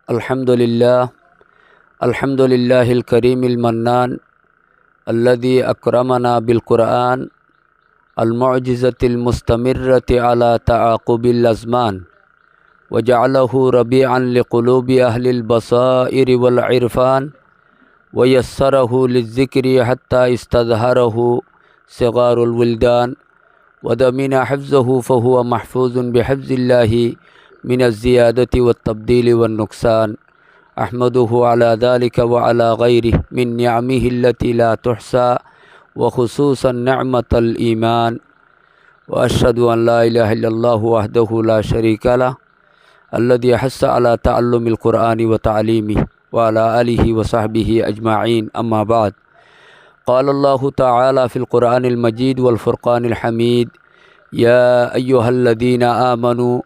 الحمد لله الكريم المنان الذي أكرمنا بالقرآن المعجزة المستمرة على تعاقب الأزمان وجعله ربيعا لقلوب أهل البصائر والعرفان ويسره للذكر حتى استظهره صغار الولدان ودمن حفظه فهو محفوظ بحفظ الله من الزيادة والتبديل والنقصان أحمده على ذلك وعلى غيره من نعمه التي لا تحصى وخصوصا نعمة الإيمان وأشهد أن لا إله إلا الله وحده لا شريك له الذي حث على تعلم القرآن وتعليمه وعلى آله وصحبه أجمعين أما بعد قال الله تعالى في القرآن المجيد والفرقان الحميد يا أيها الذين آمنوا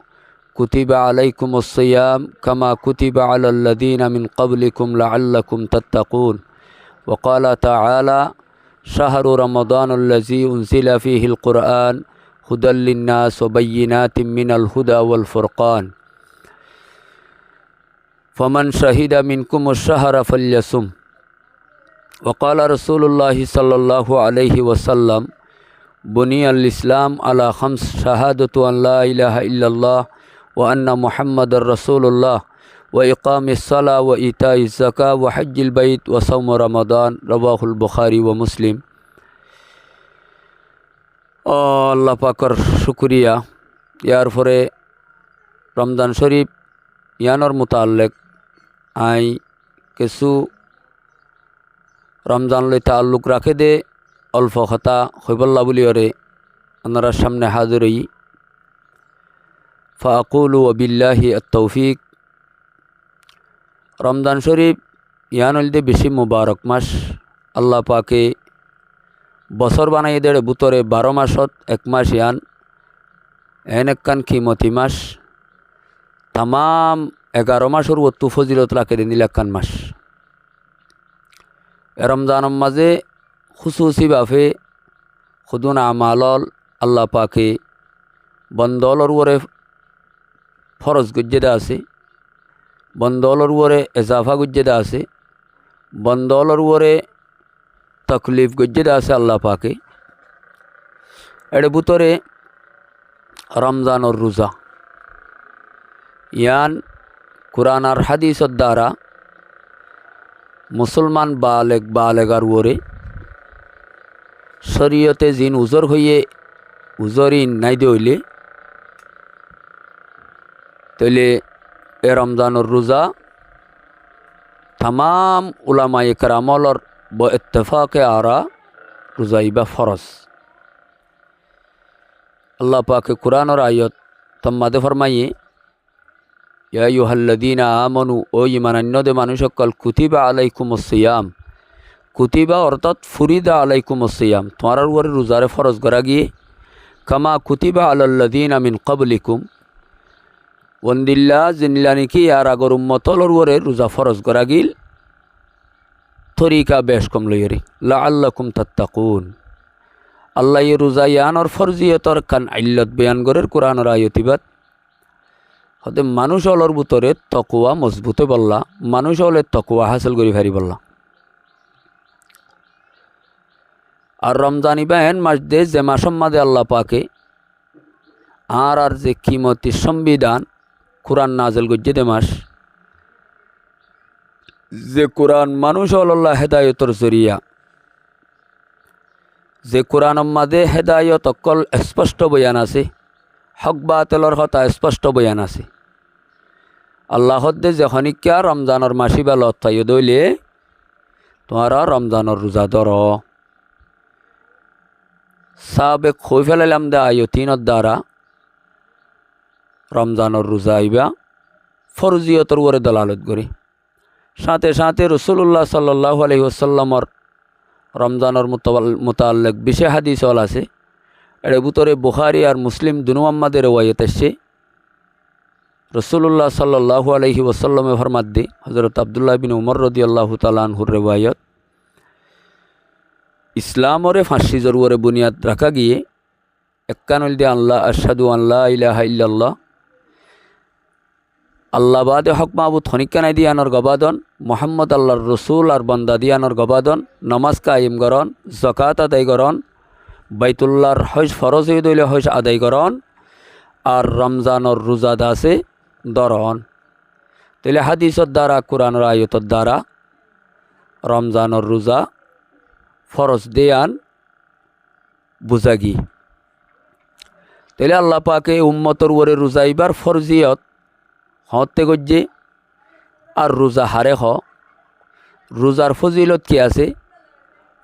كتب عليكم الصيام كما كتب على الذين من قبلكم لعلكم تتقون وقال تعالى شهر رمضان الذي أنزل فيه القرآن هدى للناس وبينات من الهدى والفرقان فمن شهد منكم الشهر فليصم وقال رسول الله صلى الله عليه وسلم بني الإسلام على 5 شهادة أن لا إله إلا الله وأن محمد رسول الله وإقام الصلاة وإيتاء الزكاة وحج البيت وصوم رمضان رواه البخاري ومسلم আল্লাহ পাকর শুকরিয়া ইয়ার পরে রমজান শরীফ ইয়ানোর মোতাল্লেক আই কিছু রমজান লই তাল্লুক রাখে দে অল্প কথা হইবল্লা বলিওরে আপনার সামনে হাজির হই ফাকুলু ওবিল্লাহি আত-তৌফিক রমজান শরীফ ইয়ান হইতে বেশি মুবারক মাস আল্লাহ পাকে বছর বানাই দেড় বুতরে 12 মাসত 1 মাস ইয়ান একখান খিমতি মাস তাম 11 মাসের অতু ফজিলত রাখে দিন একখান মাস রমজানের মাঝে খুসুসিভাবে খুদুন আমালল আল্লাহ পাকে বন্দলর ওরে ফরজ গুজ্জেদা আছে বন্দলর ওরে এজাফা গুজ্জেদা আছে বন্দলর ওরে তকলিফ গুজ্জেদা আছে আল্লাহ পাকে এর ভিতরে রমজানের রোজা ইয়ান কুরআন আর হাদিসের দ্বারা মুসলমান বালেগার ওরে শরীয়তে জিন উজর হইয়ে উজরিন নাই দইলে তাইলে এ রমজানের রোজা তাম উলামায়ে কেরামলর ইত্তেফাকে আরা রোজা ইবা ফরজ আল্লাহ পাকে কুরআনের আয়াত তম্মাদে ফরমাইয়ে ইয়া আইয়ুহাল্লাযীনা আমানু ও ঈমানান্যদে মানুষ সকল কুতিবা আলাইকুমুস সিয়াম কুতিবা অর্থাৎ ফুরিদা আলাইকুমুস সিয়াম তোমার উপরে রোজারে ফরজ করা গিয়ে কামা কুতিবা আলাল্লাযীনা মিন ক্বাবলিকুম ওয়ান্দিল্লা জিনলানিকি আর আগর উম্মতলর উপরে রোজা ফরজ করা গিল তরিকা বেশ কম লইরি লাআল্লাকুম তাত্তাকুন আল্লাহ এই রোজা ইয়ানোর ফরজিয়তর কান ইল্লত বয়ান করের কুরআনের আয়াতিবাত হতে মানুষ অলর ভিতরে তকওয়া মজবুতে বললা মানুষ হলে তকওয়া হাসিল করি ফারি বললা আর রমজান ইবা এন মাস দে যে মাসের মাঝে আল্লাহ পাকে আর যে কিমতি সংবিধান কুরআন নাজেল গজ্জে দে মাস যে কুরআন মানুষ আল্লাহ হেদায়তর জরিয়া যে কুরআনের মাঝে হেদায়ত অকল স্পষ্ট বয়ান আছে হক বাতিলর কথা স্পষ্ট বয়ান আছে আল্লাহ দে যে খনিকা রমজানের মাসি বা লতাইও দইলে তোমার রমজানের রোজা ধর সাবেক হয়ে ফেলাইলাম দে আয়তিনের দ্বারা রমজানের রোজা আইবা ফরজিয়তর ওরে দলালত করে সাথে সাথে রাসূলুল্লাহ সাল্লাল্লাহু আলাইহি ওয়াসাল্লামর রমজানের মোতাল্লেক বিশেষ হাদিস হল আছে এর ভিতরে বুখারী আর মুসলিম দুনো আম্মাদের রওয়ায়াত আসছে রাসূলুল্লাহ সাল্লাল্লাহু আলাইহি ওয়াসাল্লামে ফরমাত দি হযরত আব্দুল্লাহ বিন উমর রাদিয়াল্লাহু তাআলা আনহুর রওয়ায়াত ইসলামরে ফাঁসি জরুরে বুনিয়াদ রাখা গিয়ে এককানুল দিয়ে আল্লাহ আশহাদু আল্লা ইলাহা ইল্লাল্লাহ আল্লাহ বাদে হক মাহবুদ খনিকানাই দিয়ানোর গবাদন, মোহাম্মদ আল্লাহর রসুল আর বন্দা দিয়ানোর গবাদন, নমাজ কায়েম করন, জকাত আদায় করন, বাইতুল্লাহর হজ ফরজ হইলে হজ আদায় করন, আর রমজানোর রোজাদ আছে দরন। তাহলে হাদিসের দ্বারা কোরআনের আয়াতের দ্বারা রমজানোর রোজা ফরজ দেয়ান বুঝাগি। তাহলে আল্লাহ পাকে উম্মতর ওরে রোজা এবার ফরজিয়ত হতে গজ্জে আর রোজা হারে রোজার ফজিলত কি আছে,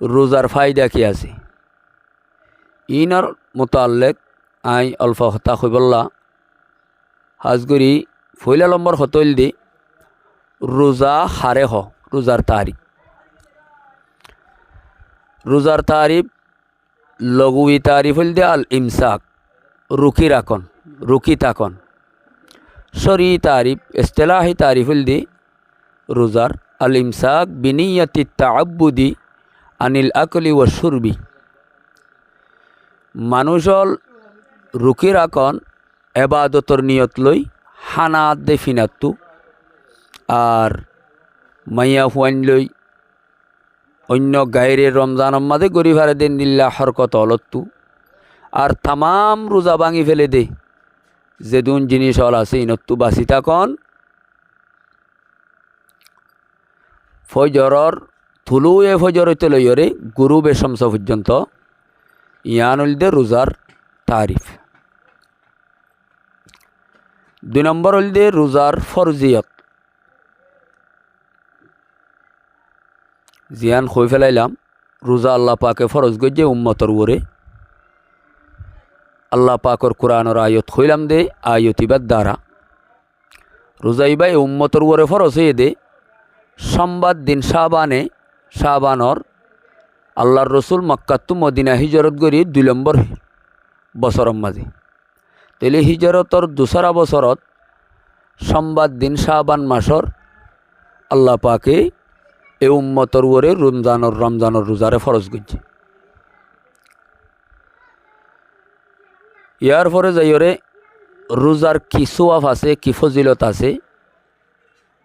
রোজার ফায়দা কি আছে, ইনার মোতাল্লেক আই অল্প হতা হইবল্লা হাজগুড়ি ফইলা নম্বর হতইল দি রোজা হারে রোজার তারিখ। রোজার তারিফ লঘুই তারিফ হইল দে আল ইমসাক, রুকি রাখন, রুকি থাকন। শরী তারিফ ইস্তেলাহি তারিফ হইল দি রোজার আল ইমসাক বিনিয়তি তাআব্বুদি আনিল আকলি ও সুরবি। মানুষল রুকি রাখন এবাদতর নিয়ত লই হানা দে ফিনাত্তু, আর মাইয়া হুয়াইন লই অন্য গাইরে রমজানের মাঝে গড়ি ভাড়ে দেন দিল্লা হরকত অলত্তু, আর তামাম রোজা ভাঙি ফেলে দে যেদুন জিনিস হল আছে ইনত্তু বাসি থাকন। ফজরর থুলু ফজর হইতে লইরে গুরু বেশমস পর্যন্ত ইয়ান হইল দে রোজার তারিফ। 2 নম্বর হইল দে রোজার ফরজিয়ত। জিয়ান কই ফেলাইলাম রোজা আল্লাহ পাকে ফরজ গজ্জে উম্মতর ওরে। আল্লাহ পাকর কোরআনের আয়ত হইলাম দে আয়তিবার দ্বারা রোজা ইবাই উম্মতর ওরে ফরজ হয়ে দে সোমবার দিন শাবানর আল্লাহর রসুল মক্কাত্তু মদিনা হিজরত করি 2 নম্বর বছরের মাঝে। তাহলে হিজরতর 2রা বছরত সোমবার দিন শাবান মাসর আল্লাহ পাকে এ উম্মতর ওরে রমজানোর রোজারে ফরজ করছে। ইয়ার পরে যাইরে রোজার কি সোয়াব আছে, কি ফজিলত আছে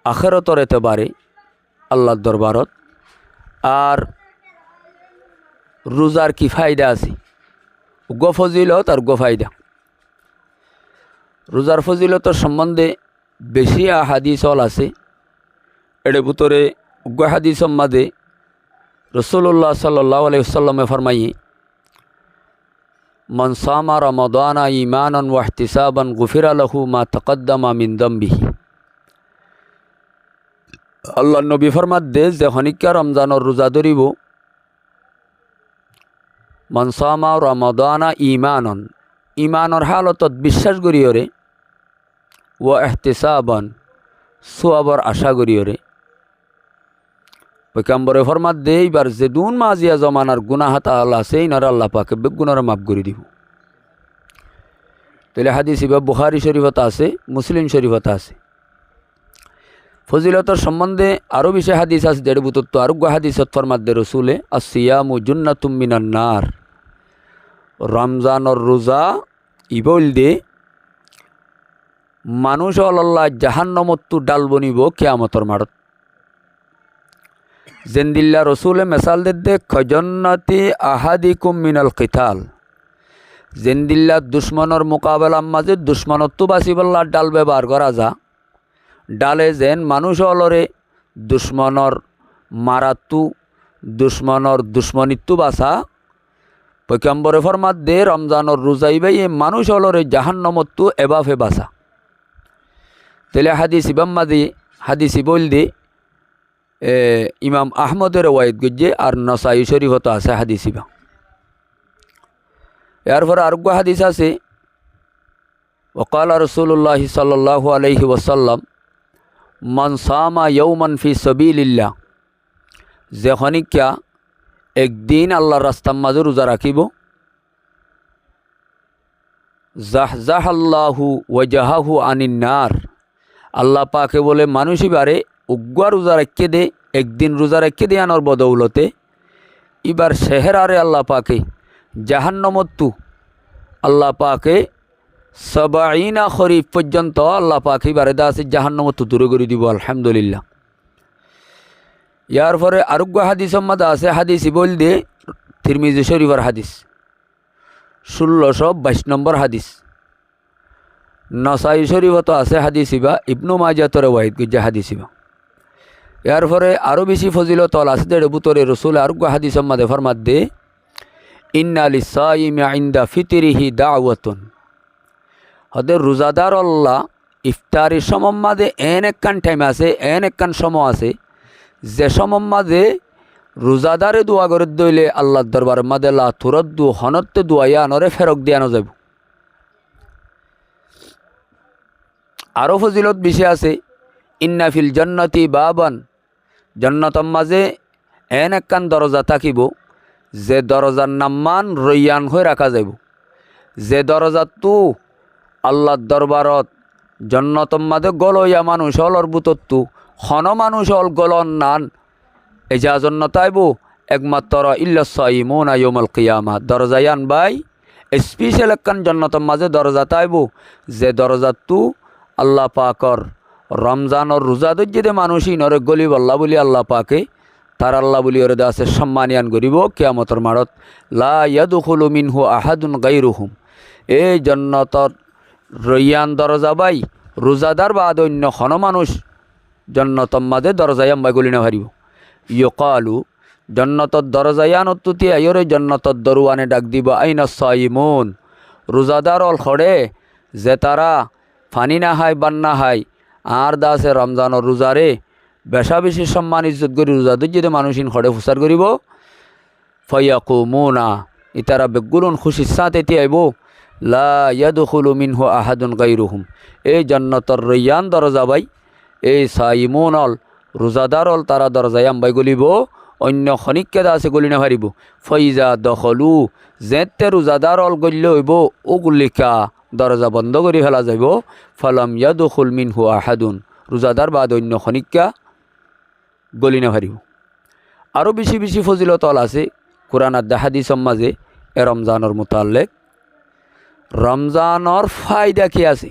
আখেরতর এতেবারে আল্লাহর দরবারত, আর রোজার কি ফায়দা আছে, গো ফজিলত আর গো ফায়দা। রোজার ফজিলতর সম্বন্ধে বেশি হাদিস হল আছে। এর ভিতরে গো হাদিসের মাঝে রাসূলুল্লাহ সাল্লাল্লাহু আলাইহি ওয়াসাল্লামে ফরমাই মান সামা রমাদানা ঈমানান ওয়া ইহতিসাবান গুফিরা লাহু মা তাকদ্দামা মিন যামবিহি। আল্লাহ নবী ফরমাত দে যে হনিকা রমজানের রোজা ধরিব, মান সামা রমাদানা ঈমানান, ঈমানের হালতত বিশ্বাস করিয়রে, ওয়া ইহতিসাবান সোয়াবর আশা করিয়রে। পয়গম্বরে ফরমাত দে এইবার যে দুন মাজিয়া জমানার গুনাহাত আল্লাহ আছে ইনার আল্লাহ পাকে বেগুনার মাফ করে দিব। তাহলে হাদিস ইবা বুখারী শরীফত আছে, মুসলিম শরীফত আছে। ফজিলতর সম্বন্ধে আরও বেশি হাদিস আছে। দেড় বুতত্ব আরোগ্য হাদিসত ফরমাত দে রসুলে আসিয়ামু জুন্নাতুম মিনান নার। রমজানর রোজা ইবল দে মানুষ আল্লাহ জাহান্নমত্তু ডাল বনিব কিয়ামতর মারত। জেন্দিল্লা রসুলে মেসাল দে খজন্নতি আহাদিকুম মিনাল কিতাল। জেন্দিল্লা দুশ্মনের মোকাবেলার মাঝে দুশ্মনত্বু বাঁচিবল্লা ডাল ব্যবহার করা যা। ডালে যেন মানুষ অলরে দুশ্মনর মারাত্তু দুশ্মনর দুশ্মনিত্বু বাসা। পয়গম্বরে ফরমাত দে রমজানর রোজাইবাই এ মানুষ অলরে জাহান্নমত্তু এবাফে বাসা। তাহলে হাদিস ইবাম্মাদি হাদিস ইবল দে ইমাম আহমদের ওয়াইদ গজ্জে আর নসাই শরীফত আছে হাদিস ইবা। এরপর আরোগ্য হাদিস আছে ওয়াকালা রাসূলুল্লাহ সাল্লাল্লাহু আলাইহি ওয়াসাল্লাম মান সামা ইয়াওমান ফি সাবিলিল্লাহ। যে খনিকা একদিন আল্লাহর রাস্তার মাঝে রোজা রাখিব, জাহজাহাল্লাহু ওয়াজাহাহু আনিন নার। আল্লাহ পাকে বলে মানুষই বারে উগ্র রোজা রেখে দে, একদিন রোজা রেখে দে আনোর বদৌলতে এবার শেহরারে আল্লাহ পাকে জাহান্নমত্তু আল্লাহ পাকে সাবাইনা খরিফ পর্যন্ত আল্লাহ পাক এবারে দা আছে জাহান্নামত দূরে করে দিব আলহামদুলিল্লাহ। ইয়ার পরে আরোগ্য হাদিস মধ্যে আছে হাদিস বল দে তিরমিজি শরীফের হাদিস 1622 নম্বর হাদিস। নাসাই শরীফত আছে হাদিস ইবা, ইবনু মাজাতরে ওয়াহিদ গুজ্জা হাদিস ইবা। ইয়ার পরে আরও বেশি ফজিলত আছে দেড় বুতরে রসুল আরোগ্য হাদিস মধ্যে ফরমাত দে ইন্না লিসাইমি ইনদা ফিতরিহি দাওয়াতুন। হদের রোজাদার আল্লাহ ইফতারির সময় মাঝে এন একখান টাইম আছে, এন একখান সময় আছে যে সময় মাঝে রোজাদারে দোয়া করে দইলে আল্লাহর দরবারের মাঝে লা তুরদ্দু হনত্তে দোয়াইয়া আনরে ফেরক দিয়ানো যাব। আরও ফজিলত বেশি আছে ইন্না ফিল জান্নাতি বাবান, জান্নাতর মাঝে এন একখান দরজা থাকিব যে দরজার নামমান রইয়ান হয়ে রাখা যাব। যে দরজা তু আল্লাহর দরবারত জন্নতর মাঝে গলইয়া মানুষ হলর বুতত্তু হন মানুষ হল গলন নান এজা জন্য তাইব একমাত্র ইল্লাসাইমুনা ইয়াউমাল কিয়ামা দরজায়ান বাই স্পেশাল একখান জন্নতর মাঝে দরজা তাইব যে দরজা তু আল্লাহ পাকর রমজানর রোজা দজ্জেদে মানুষই নরে গলি বল্লা বলি আল্লাহ পাকে তার আল্লাহ বলি ওরে দাসে সম্মানিয়ান করিব কিয়ামতর মারত লা ইয়াদখুলু মিনহু আহাদুন গায়রুহুম। এই জন্নতর রইয়ান দরজা বাই রোজাদার বাদ অন্য হন মানুষ জন্নতর মাঝে দরজায়াম বাই গলি না হারিব। ইয়কালু জন্নতর দরজায়ান অত্যুতি আইরে জন্নতর দরুয়ানে ডাক দিব আইনা সাইমুন। রোজাদার অল খড়ে যে তারা ফানি না হায় বান্না হায় আর দাসে রমজানর রোজারে বেশা বেশি সম্মান ইজ্জত করি রোজাদের যদি মানুষিন খড়ে ফুসার করিব ফায়াকুমুনা ইতারা বেগুলুন খুশির সাথে এটি আইব লা ইয়াদখুলু মিনহু আহাদুন গায়রুহুম। এই জান্নাতর রইয়ান দরজা বাই এই সাইমুন অল রোজাদার অল তারা দরজায়াম বাই গলিব অন্য খনিককে দাসে গলি না হারিব। ফইজা দখলু যেতে রোজাদার অল গল্য হইব ওগুলিকা দরজা বন্ধ করে ফেলা যাইব ফালাম ইয়াদখুল মিনহু আহাদুন রোজাদার বাদ অন্য খনিকা গলি না হারিব। আরও বেশি বেশি ফজিলত আছে কোরআন আর হাদিসের মাঝে এ রমজানর মোতাল্লেক। রমজানর ফায়দা কি আছে?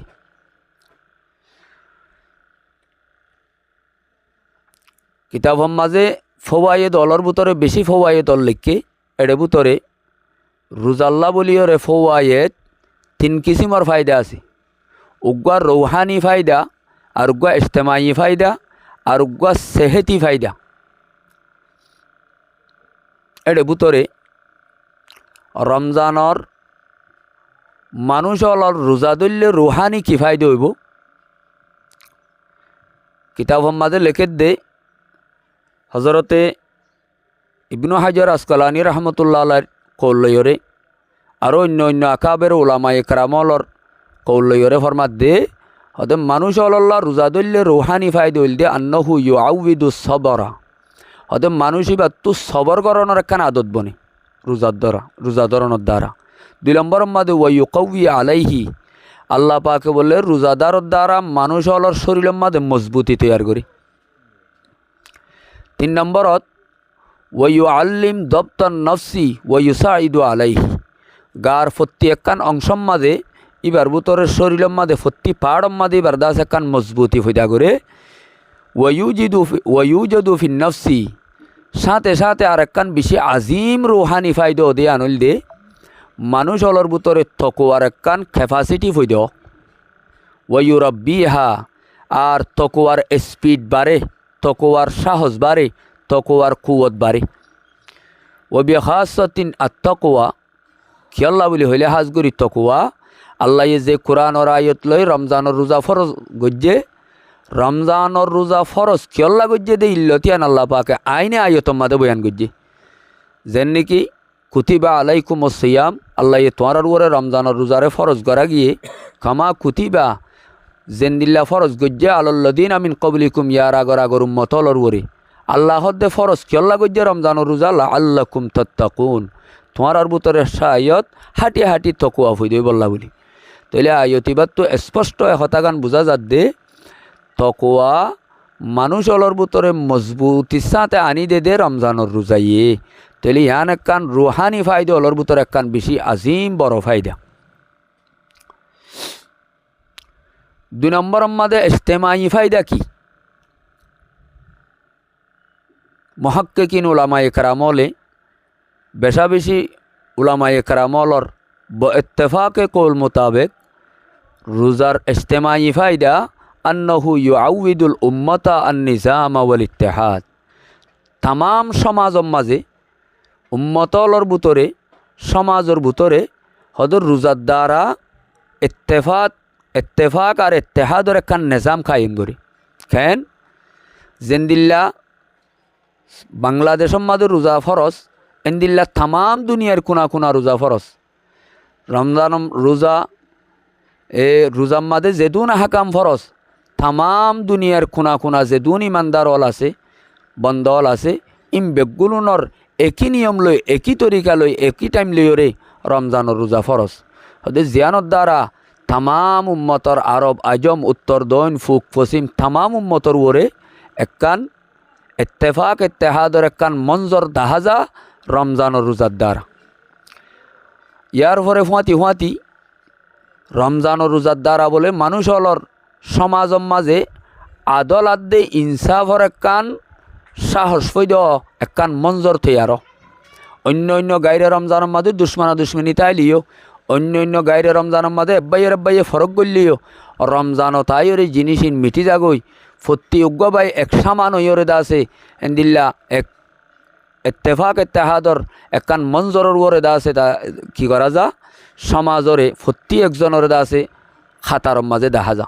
কিতাবর মাঝে ফওয়ায়েদ অলর ভিতরে বেশি ফওয়ায়েদ অল লিখকে এর ভিতরে রোজাল্লা বলিওরে ফওয়ায়েদ 3 কিসিমর ফায়দা আছে। উগ্গা রৌহানি ফায়দা আর উগ্গা ইজতেমাই ফায়দা আর উগ্গা সেহেতি ফায়দা। এর ভিতরে রমজানর মানুষ অলর রোজা ধরলে রুহানি কি ফায়দা হইব কিতাবর মাঝে লেখে দে হজরতে ইবনু হাজার আসকালানি রহমতুল্লাহ আলাইহির কৌলয়রে আর অন্য অন্য আকাবের ওলামা একরামলর কৌলয়রে ফরমাত দে হতে মানুষ অলল্লাহ রোজা ধরলে রুহানি ফায়দা হইল দে আন্নহু ইউআউযিদু সবরা। হতে মানুষ এবার তু সবর করানোর একখান আদত বনে রোজা ধরনের দ্বারা। 2 নম্বর মাদে ওয়ায়ুকাউই আলাইহি আল্লাহ পাকে বললে রোজাদারের দ্বারা মানুষ অলর শরীরের মাঝে মজবুতি তৈরি করি। 3 নম্বরত ওয়ায়ু আল্লিম দপ্তর নফসি ওয়ায়ুসাইদু আলাইহি গার ফত্তি একখান অংশর মাঝে এবার ভিতরের শরীরের মাঝে ফত্তি পাহাড়ের মাঝে এবার দাস একখান মজবুতি হইতা করে ওয়ায়ুজাদু ফিন নফসি সাথে সাথে আর একখান বেশি আজিম রুহানি ফায়দা দে আনল দে মানুষ অলর ভিতরে তকোয়ার একখান ক্যাপাসিটি হইদ ওয়ায়ুরাব্বিহা আর তকোয়ার স্পিড বাড়ে তকোয়ার সাহস বাড়ে তকোয়ার কুওয়াত বাড়ে। ওবিখাসাতিন আত্তাকওয়া কি আল্লাহ বলি হইলে হাজগুড়ি তকোয়া আল্লাহ যে কোরআনর আয়ত লই রমজানর রোজা ফরজ গজ্জে রমজানর রোজা ফরজ কি আল্লাহ গজ্জে দে ইল্লতিয়ান আল্লাহ পাকে আইনে আয়তর মাঝে বয়ান গজ্জে যেন নাকি কুতিবা আলাইকুমুস সিয়াম আল্লাহ তোমার উপরে রমজানের রোজারে ফরজ করা গিয়ে কামা কুতিবা জেন্দিল্লা ফরজ গজ্জে আলাল্লাযিনা মিন ক্বাবলিকুম ইয়ার আগর উম্মতলর উপরে আল্লাহ দে ফরজ কেল্লা গজ্জে রমজানের রোজা লাআল্লাকুম তাত্তাকুন তোমার ভিতরে সায়ত হাঁটি হাঁটি তকুয়া হই দেই বললা বলি। তাইলে আয়তিবাদ তো স্পষ্ট হতাগান বোঝা যাত দে তকুয়া মানুষ অলর ভিতরে মজবুতির সাথে আনি দে রমজানের রোজাইয়ে। তাহলে ইয়ান একখান রুহানি ফায়দা অলর ভিতরে একখান বেশি আজিম বড় ফায়দা। দুই নম্বর মাঝে ইজতেমাই ফায়দা কি? মুহাক্কিকিন উলামায়ে কেরামলে বেশা বেশি উলামায়ে কেরামলর ইত্তেফাকে কৌল মোতাবেক রোজার ইজতেমাই ফায়দা আন্নাহু ইউআউইদুল উম্মাতা আন-নিজাম ওয়াল ইত্তেহাদ। তামাম সমাজর মাঝে উম্মতলর ভিতরে সমাজের ভিতরে হদর রোজার দ্বারা ইত্তেফাক আর ইত্তেহাদর একখান নিজাম কায়েম করে। কেন জেন্দিল্লা বাংলাদেশের মাঝে রোজা ফরজ, এন্দিল্লা তামাম দুনিয়ার কোনা কোনা রোজা ফরজ। রমজান রোজা রোজার মাঝে যেদুন হাকাম ফরজ, তামাম দুনিয়ার কোনা কোনা যেদুন ইমানদার হল আছে বন্ধ হল আছে ইম বেগুলুনর একই নিয়ম লই একই তরিকা লই একই টাইম লইরে রমজানের রোজা ফরজ। হতে জিয়ানোর দ্বারা তামাম উম্মতর আরব আজম উত্তর দক্ষিণ পূব পশ্চিম তামাম উম্মতর ওরে একখান ইত্তেফাক ইত্তেহাদর একখান মঞ্জর দাহাজা রমজানের রোজার দ্বারা। ইয়ার পরে ফুঁয়াতি রমজানের রোজার দ্বারা বলে মানুষ হলর সমাজের মাঝে আদলাত দে ইনসাফর একখান সাহস ফৈদ একখান মঞ্জর থইয়ার। অন্য গাইরে রমজানের মাঝে দুশ্মনী তাইলিও, অন্য গাইরে রমজানের মাঝে এব্বাইয়ে ফরক গলিও রমজান তাইরে জিনিসিন মিটি যাগই ফত্তি উগ্গবাই এক সামান হইরে দাসে এন্দিল্লা এক ইত্তেফাক ইত্তেহাদর একখান মঞ্জরের ওরে দাসে তা কি করা যা সমাজরে ফত্তি একজনের দাসে খাতার মাঝে দেখা যা।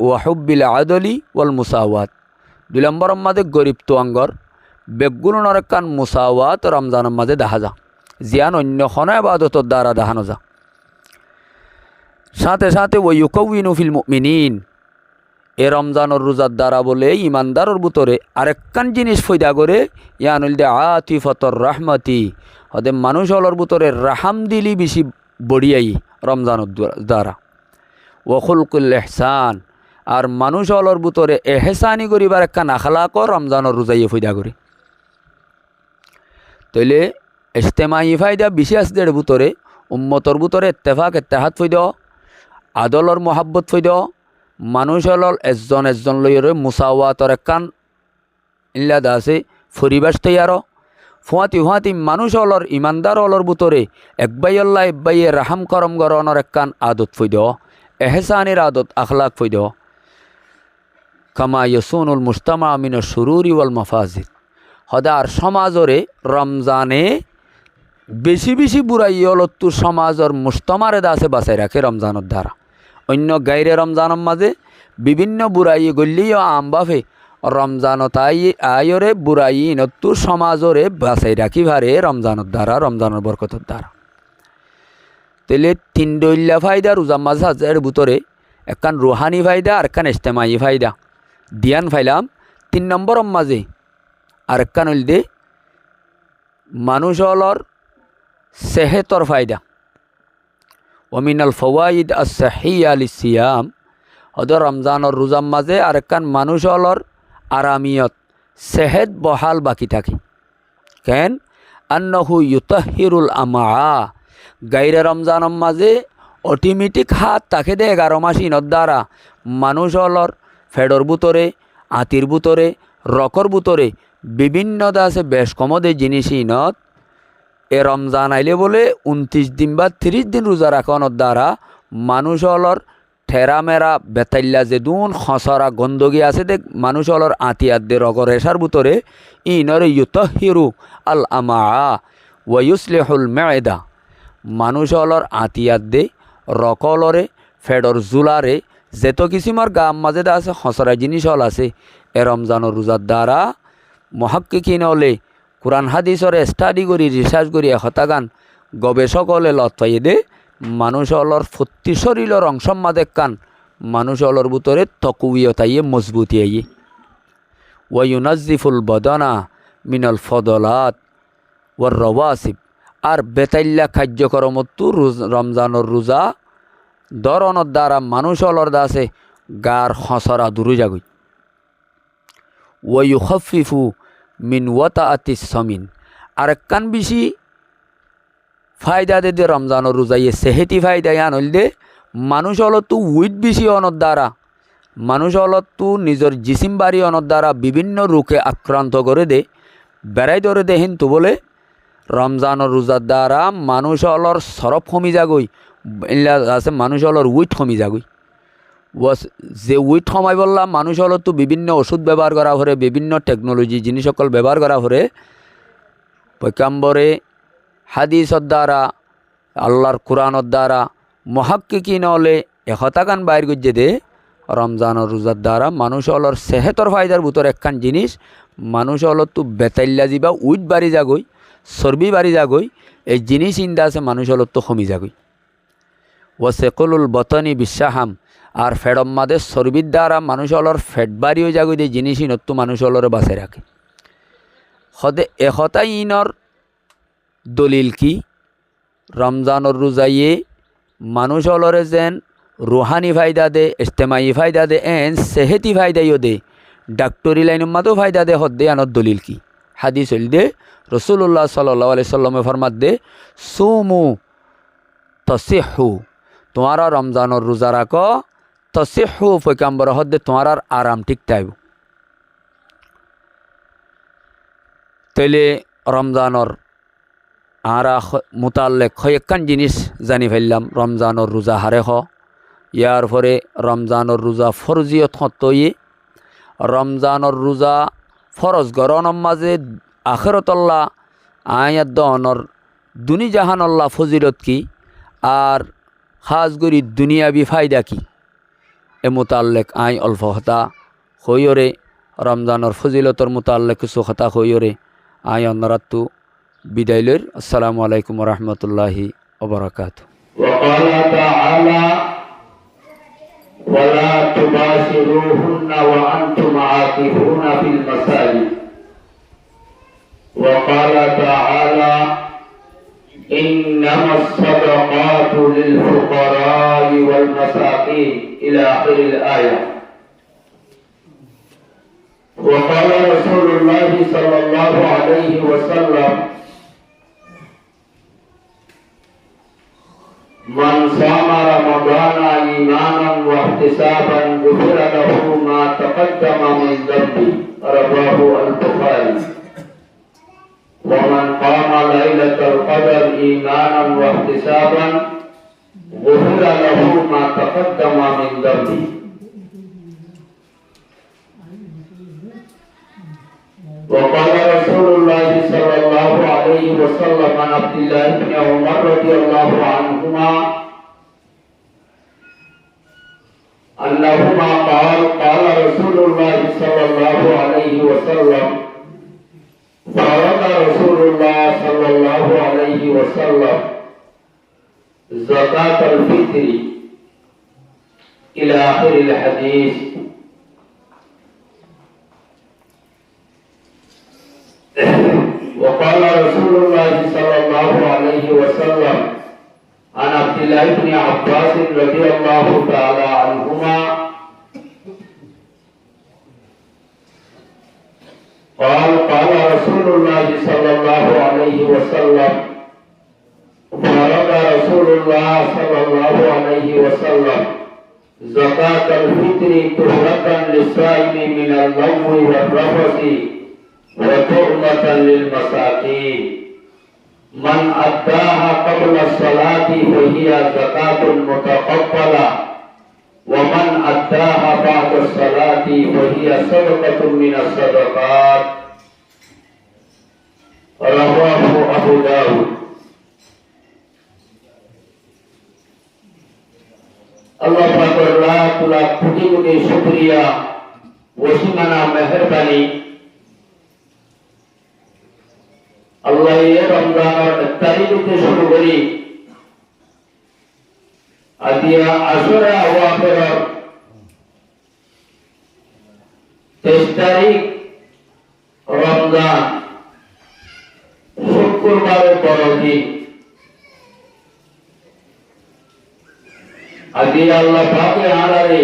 ওয়াহুব্বিল আদলি ওয়াল মুসাওয়াত। 2 নম্বর মাঝে গরিব তোয়াঙ্গর বেগুলনের একখান মুসাওয়াত রমজানের মাঝে দেখা যা, জিয়ান অন্য খন ইবাদতর দ্বারা দেখানো যা। সাথে সাথে ওয়ায়ুকাউইনু ফিল মুমিনিন, এ রমজানের রোজার দ্বারা বলে ইমানদারের ভিতরে আরেকখান জিনিস ফয়দা করে ইয়ানুল দে আতিফতর রহমতি, হদে মানুষ হলর ভিতরে রাহাম দিলি বেশি বড়িয়াই রমজানের দ্বারা। ওয়াখুলকুল ইহসান, আর মানুষ হলর ভিতরে এহসানি করিবার একখান আখলাক রমজানের রোজাইয়ে ফয়দা করে। তইলে ইজতেমাই ফায়দা বেশি আছে এর ভিতরে উম্মতর ভিতরে ইত্তেফাক ইত্তেহাদ ফয়দা, আদলর মহাব্বত ফয়দা, মানুষ হলর এজন লইরে মুসাওয়াতর একখান ইল্লাদা আছে পরিবেশ তৈয়ার। ফুঁয়াতি মানুষ হলর ইমানদার হলর ভিতরে একবাই আল্লাহ একবাইয়ে রাহাম করম গরনের একখান আদত ফৈদ, এহসানের আদত আখলাক ফৈদ। কামা ইয়াসুনুল মুজতামা মিনাশ শুরুরি ওয়াল মাফাজিদ, হদার সমাজরে রমজানে বেশি বেশি বুড়াই হলত্তু সমাজর মুজতামারে দাসে বাঁচাই রাখে রমজানের দ্বারা। অন্য গাইরে রমজানের মাঝে বিভিন্ন বুড়াই গল্লিও আমবাফে রমজান তাই আয়রে বুড়াই নত্তু সমাজরে বাঁচাই রাখি ভারে রমজানের দ্বারা রমজানের বরকতের দ্বারা। তাহলে 3 দইল্লা ফায়দা রোজার মাঝে হাজার ভিতরে একখান রুহানি ফায়দা আর একখান ইজতেমাই ফায়দা দিয়ান ফাইলাম। 3 নম্বর মাঝে আর একখান হইল দে মানুষ হলর সেহেতর ফায়দা। ওমিনাল ফওয়াইদ আস-সাহিয়া লিস-সিয়াম, হদর রমজানের রোজার মাঝে আর একখান মানুষ হলর আরামিয়ত সেহেত বহাল বাকি থাকে। কেন আন্নাহু ইউতাহিরুল আমা, গাইরে রমজানের মাঝে অটোমেটিক হাত তাকে দে 11 মাস ইনত দ্বারা মানুষ হলর ফেডর ভিতরে আতির ভিতরে রকর ভিতরে বিভিন্ন দাসে বেশ কমদে জিনিস ইনত এ রমজান আইলে বলে 29 দিন বা 30 দিন রোজা রাখানোর দ্বারা মানুষ হলর ঠেরা মেরা বেতাইল্লা যেদুন খসরা গন্দগি আছে দেখ মানুষ হলর আতিয়াত দে রগর এসার ভিতরে ইনরে ইউতাহিরু আল আমা ওয়ায়ুসলিহুল মায়দা, মানুষ হলর আতিয়াত দে রকলরে ফেডর জুলারে যেত কিসিমর গাম মাঝে আছে খসরা জিনিস হল আছে এ রমজানের রোজার দ্বারা মুহাক্কিকিন হলে কোরআন হাদিসরে স্টাডি করি রিসার্চ করি হতাগান গবেষক হলে লত পাইয়ে দে মানুষ হলর ফত্তি শরীরের অংশ মাদে কান মানুষ হলর ভিতরে তকুইয়তাইয়ে মজবুতি আইয়ে। ওয়ায়ুনাজ্জিফুল বদনা মিনাল ফদলাত ওয়ার রওয়াসিব, আর বেতাইল্লা কার্যক্রমত্তু রমজানের রোজা দরনের দ্বারা মানুষ হলর দাসে গার খসরা দূরে যাগই। ওয়ায়ুখাফিফু মিন ওয়াতাআতিস সামিন, আর একখান বেশি ফায়দা দে রমজানের রোজাইয়ে সেহেতি ফায়দা ইয়ান হইল দে মানুষ হলতো উইট বেশি অনর দ্বারা মানুষ হলতো নিজের জিসিম বাড়ি অনর দ্বারা বিভিন্ন রোগে আক্রান্ত করে দে বেড়াই ধরে দে কিন্তু বলে রমজানের রোজার দ্বারা মানুষ হলর সরফ কমি যাগই আছে মানুষ হলর উইট কমি যাগই যে উইট কমাই বললাম মানুষ হলতো বিভিন্ন ওষুধ ব্যবহার করা হরে বিভিন্ন টেকনোলজি জিনিস সকল ব্যবহার করা হরে পয়গাম্বরে হাদিসর দ্বারা আল্লাহর কোরআনের দ্বারা মহাক্কিকিন হলে এহতাকান বাইর গুজে দে রমজানের রোজার দ্বারা মানুষ হলর সেহেতর ফায়দার ভিতর একখান জিনিস মানুষ হলর তো বেতাইল্লা যাবা উইট বাড়ি যাগই চর্বি বাড়ি যাগই এই জিনিস ইন্দা আছে মানুষ হলর তো কমি যাগই ও সেকলুল বতনি বিশ্বাহাম আর ফেডম মাদের চর্বির দ্বারা মানুষ হলর ফেট বাড়িও যাগই এই জিনিসই নত্য মানুষ হলরে বাঁচাই রাখে সদে এহতাই ইনর দলিল কি রমজানের রোজাইয়ে মানুষ হলরে যেন রুহানি ফায়দা দে ইজতেমাই ফায়দা দে এন সেহেতি ফায়দাইও দে ডাক্তরি লাইনের মাতেও ফায়দা দে হদ্দে আনত দলিল কি হাদিস হইল দে রসুল্লাহ সাল্লাল্লাহু আলাইহি সাল্লামে ফরমাত দে সুমু তসিহু তোমারা রমজানের রোজা রাখো তসিহু পয়গাম্বর হদ্দে তোমার আরাম ঠিক থাকব তাইলে রমজানের আরা মোতাল্লেক কয়েকখান জিনিস জানি ফেললাম রমজানের রোজা হারে ইয়ার পরে রমজানের রোজা ফরজিয়ত হতয়ে রমজানের রোজা ফরজ গরনের মাঝে আখেরতল্লাহ আয়াত দনর দুনি জাহানল্লাহ ফজিলত কি আর খাস করি দুনিয়াবি ফায়দা কি এ মোতাল্লেক আই অল্প হতা হইরে রমজানের ফজিলতর মোতাল্লেক কিছু হতা হইরে আই অন্যরাত্তু বিদায়লের আসসালামু আলাইকুম রহমতুল্লাহি ওবরাকাতুহু وقال تعالى ولا تباشروهن وأنتم عاكفون في المساجد وقال تعالى إنما الصدقات للفقراء والمساكين إلى آخر الآية وقال رسول الله صلى الله عليه وسلم من صام رمضان إيمانا واحتسابا غفر له ما تقدم من ذنبه رواه البخاري ومن قام ليلة القدر إيمانا واحتسابا غفر له ما تقدم من ذنبه وقال رسول الله صلى الله عليه وسلم عن عبد الله بن عمر رضي الله عنهما أنهما قال رسول الله صلى الله عليه وسلم فرض رسول الله صلى الله عليه وسلم زكاة الفطر إلى آخر الحديث وقال رسول الله صلى الله عليه وسلم عن عبد الله بن عباس رضي الله تعالى عنهما قال رسول الله صلى الله عليه وسلم فرض رسول الله صلى الله عليه وسلم زكاة الفطر طهرة للصائم من اللغو والرفث وتؤمة للمساكين من أداها قبل الصلاة فهي زكاة متقبلة ومن أداها بعد الصلاة فهي صدقة من الصدقات رواه أبو داود الله পাকের লাখ লাখ কোটি কোটি শুকরিয়া ওসিমানা মেহেরবানি আল্লাহ এর রমজানের তারিখে শুরু করি আদিয়া আসরে আওয়াফের 23 তারিখ রমজান শুক্রবারের পরদিন আদিয়া আল্লাহ পাকে আড়ালে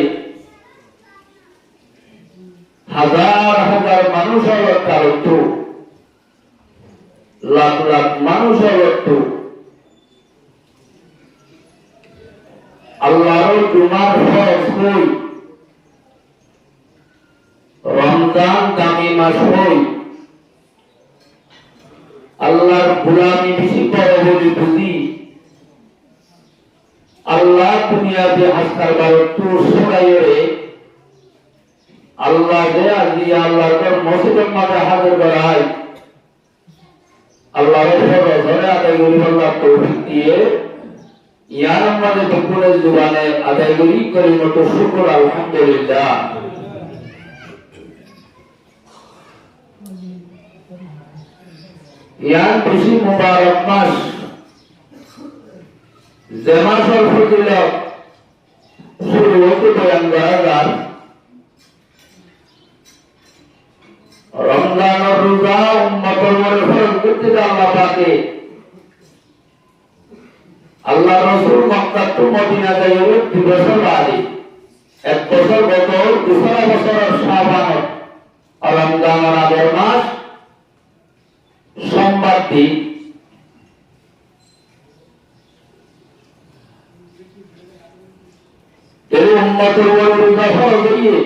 হাজার হাজার মানুষ হলো তার লাখ লাখ মানুষ হলো আল্লাহর জুমার ফরজ হই, রমজান দামি মাস হই, আল্লাহর গোলামি বেশি করে বলি বুঝি, আল্লাহ দুনিয়াতে আজকাল একটু সরাইয়ে আল্লাহ যে আজি আল্লাহর মসজিদের মাঝে হাজির করায় আল্লাহর ধরে আদায় করি আল্লাহ তৌফিক দিয়ে ইয়ার আমাদের দুপুরের জুবানে আদায় করি মতো শুকর আলহামদুলিল্লাহ। ইয়ার বেশি মুবারক মাস যে মাসের ফজিলত শুরু হতে বয়ান করা যায় রমজান ও রোজা উম্মতের উপরে ফরজ করতে আল্লাহ পাকে আল্লাহ রাসূল মক্কা টু মদিনা যাইয়ে 2 বছর বাদে 1 বছর গত 2 বছরের শাবান রমজান আগের মাস সোমবার দিন এই উম্মতের উপরে রোজা ফরজ হইয়ে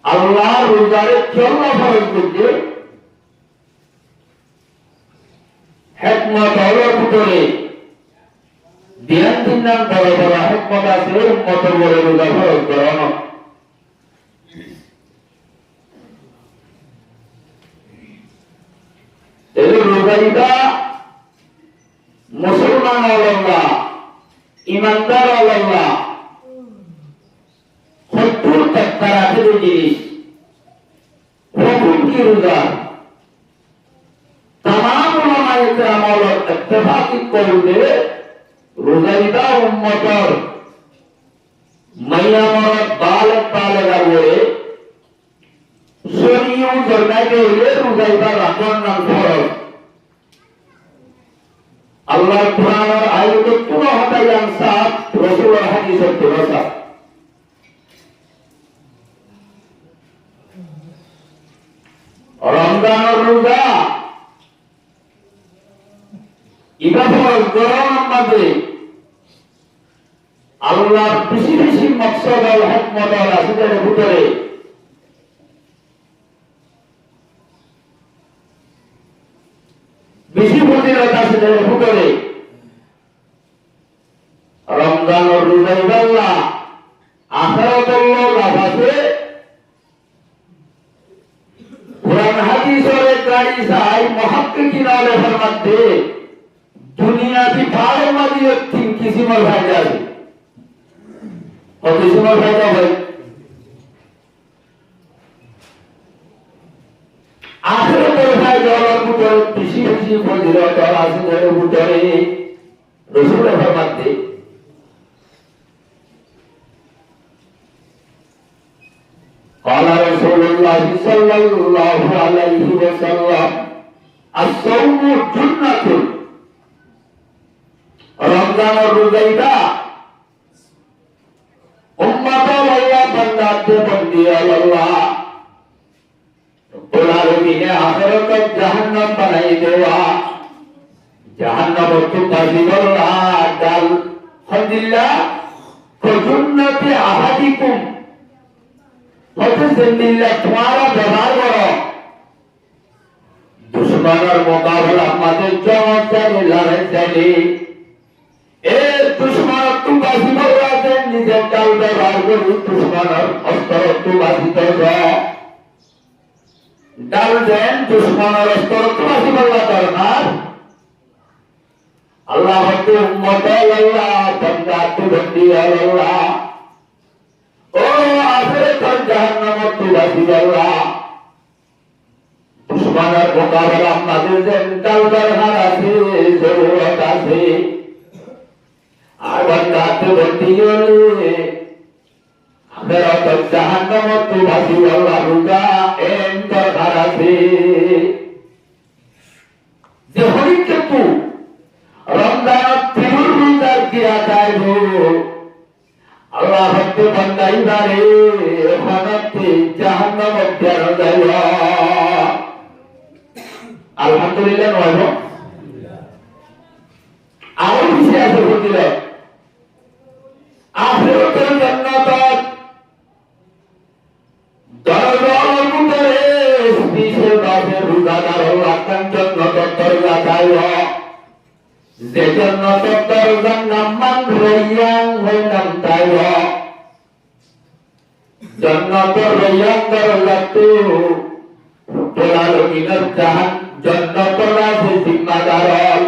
আল্লাহ রোজারে কেন ফরজ করছে হিকমত হলো ভিতরে ধ্যান দিন বড় বড় হিকমত আছে উম্মতের উপরে রোজা ফরজ করানো। এই রোজাটা মুসলমান আল্লাহ ইমানদার আল্লাহ হত্তর তার আখের জিনিস হুকুম কি রোজা तमाम उलमाए किराम इत्तेफाक করবে রোজাটা উম্মতের মাইয়া মরদ বালেগ বালেগা বলে শরীয় জরনাইতে হইলে রোজাটা রাখার নাম ফরজ। আল্লাহর কোরআনের আয়াত পুরো হটাই আনসার রাসূলের হাদিসের তুলনা রমজানের রোজা ইবা ফরজ গরম মাঝে আল্লাহর বেশি বেশি মকসদ আর হিকমত আছে এর ভিতরে বেশি ফজিলত আছে এর ভিতরে রমজানের রোজা আল্লাহ আখিরাতুল লাভ আছে কোরআন হাদিসের গাড়ি যাই মুহাক্কিকিন আলে ফরমাতে दुनिया की फाड़े मादी 3 किस्म का फायदा है और किस्म का फायदा है आखिर में फायदा और बुतरे किसी किसी को दिला तो आसिन है बुतरे रसूल फरमाते قال رسول الله صلى الله عليه وسلم الصوم جنة रमजान और रोजा उम्मत अल्लाह बंदाते बंदी अल्लाह बुलारमी ने आखिरत तक जहन्नम बनाई देवा जहन्नम तो ताजिबल्ला डाल हदिल्ला फजुन्नति अहदिकुम फजुन्निल्ला तुम्हारा व्यवहार करो दुश्मनर मुकाबला मत जवान चले लड़े चले ए दुश्मन तू बाजी बोला दे निजे काल व्यवहार करू दुश्मन अस्त्र तू बाजी तो जाओ डाल देन दुश्मन अस्त्र तू बाजी बोला करना अल्लाह हत्ते उम्मत अल्लाह बंदा तू बंदी अल्लाह ओ आखिर तक जहन्नम तू बाजी बोला दुश्मन मुकाबला मादे देन डाल व्यवहार আছে जरूरत আছে बंदाते बंदियों आखिरत जहन्नम तो बाजी अल्लाह रुका एन तर धारा से जहरी के तू रमजान तिरुर रुका किया जाए हो अल्लाह हत्ते बंदाई बारे हनते जहन्नम त्यार जाएगा अल्हम्दुलिल्लाह नवाजो और যে জান্নাতের দরজার নাম মান রাইয়ান ওই নামটাই জান্নাতের রাইয়ান দরজাতে পোলালমিনের জাহান জান্নাতের রাজে জিম্মাদার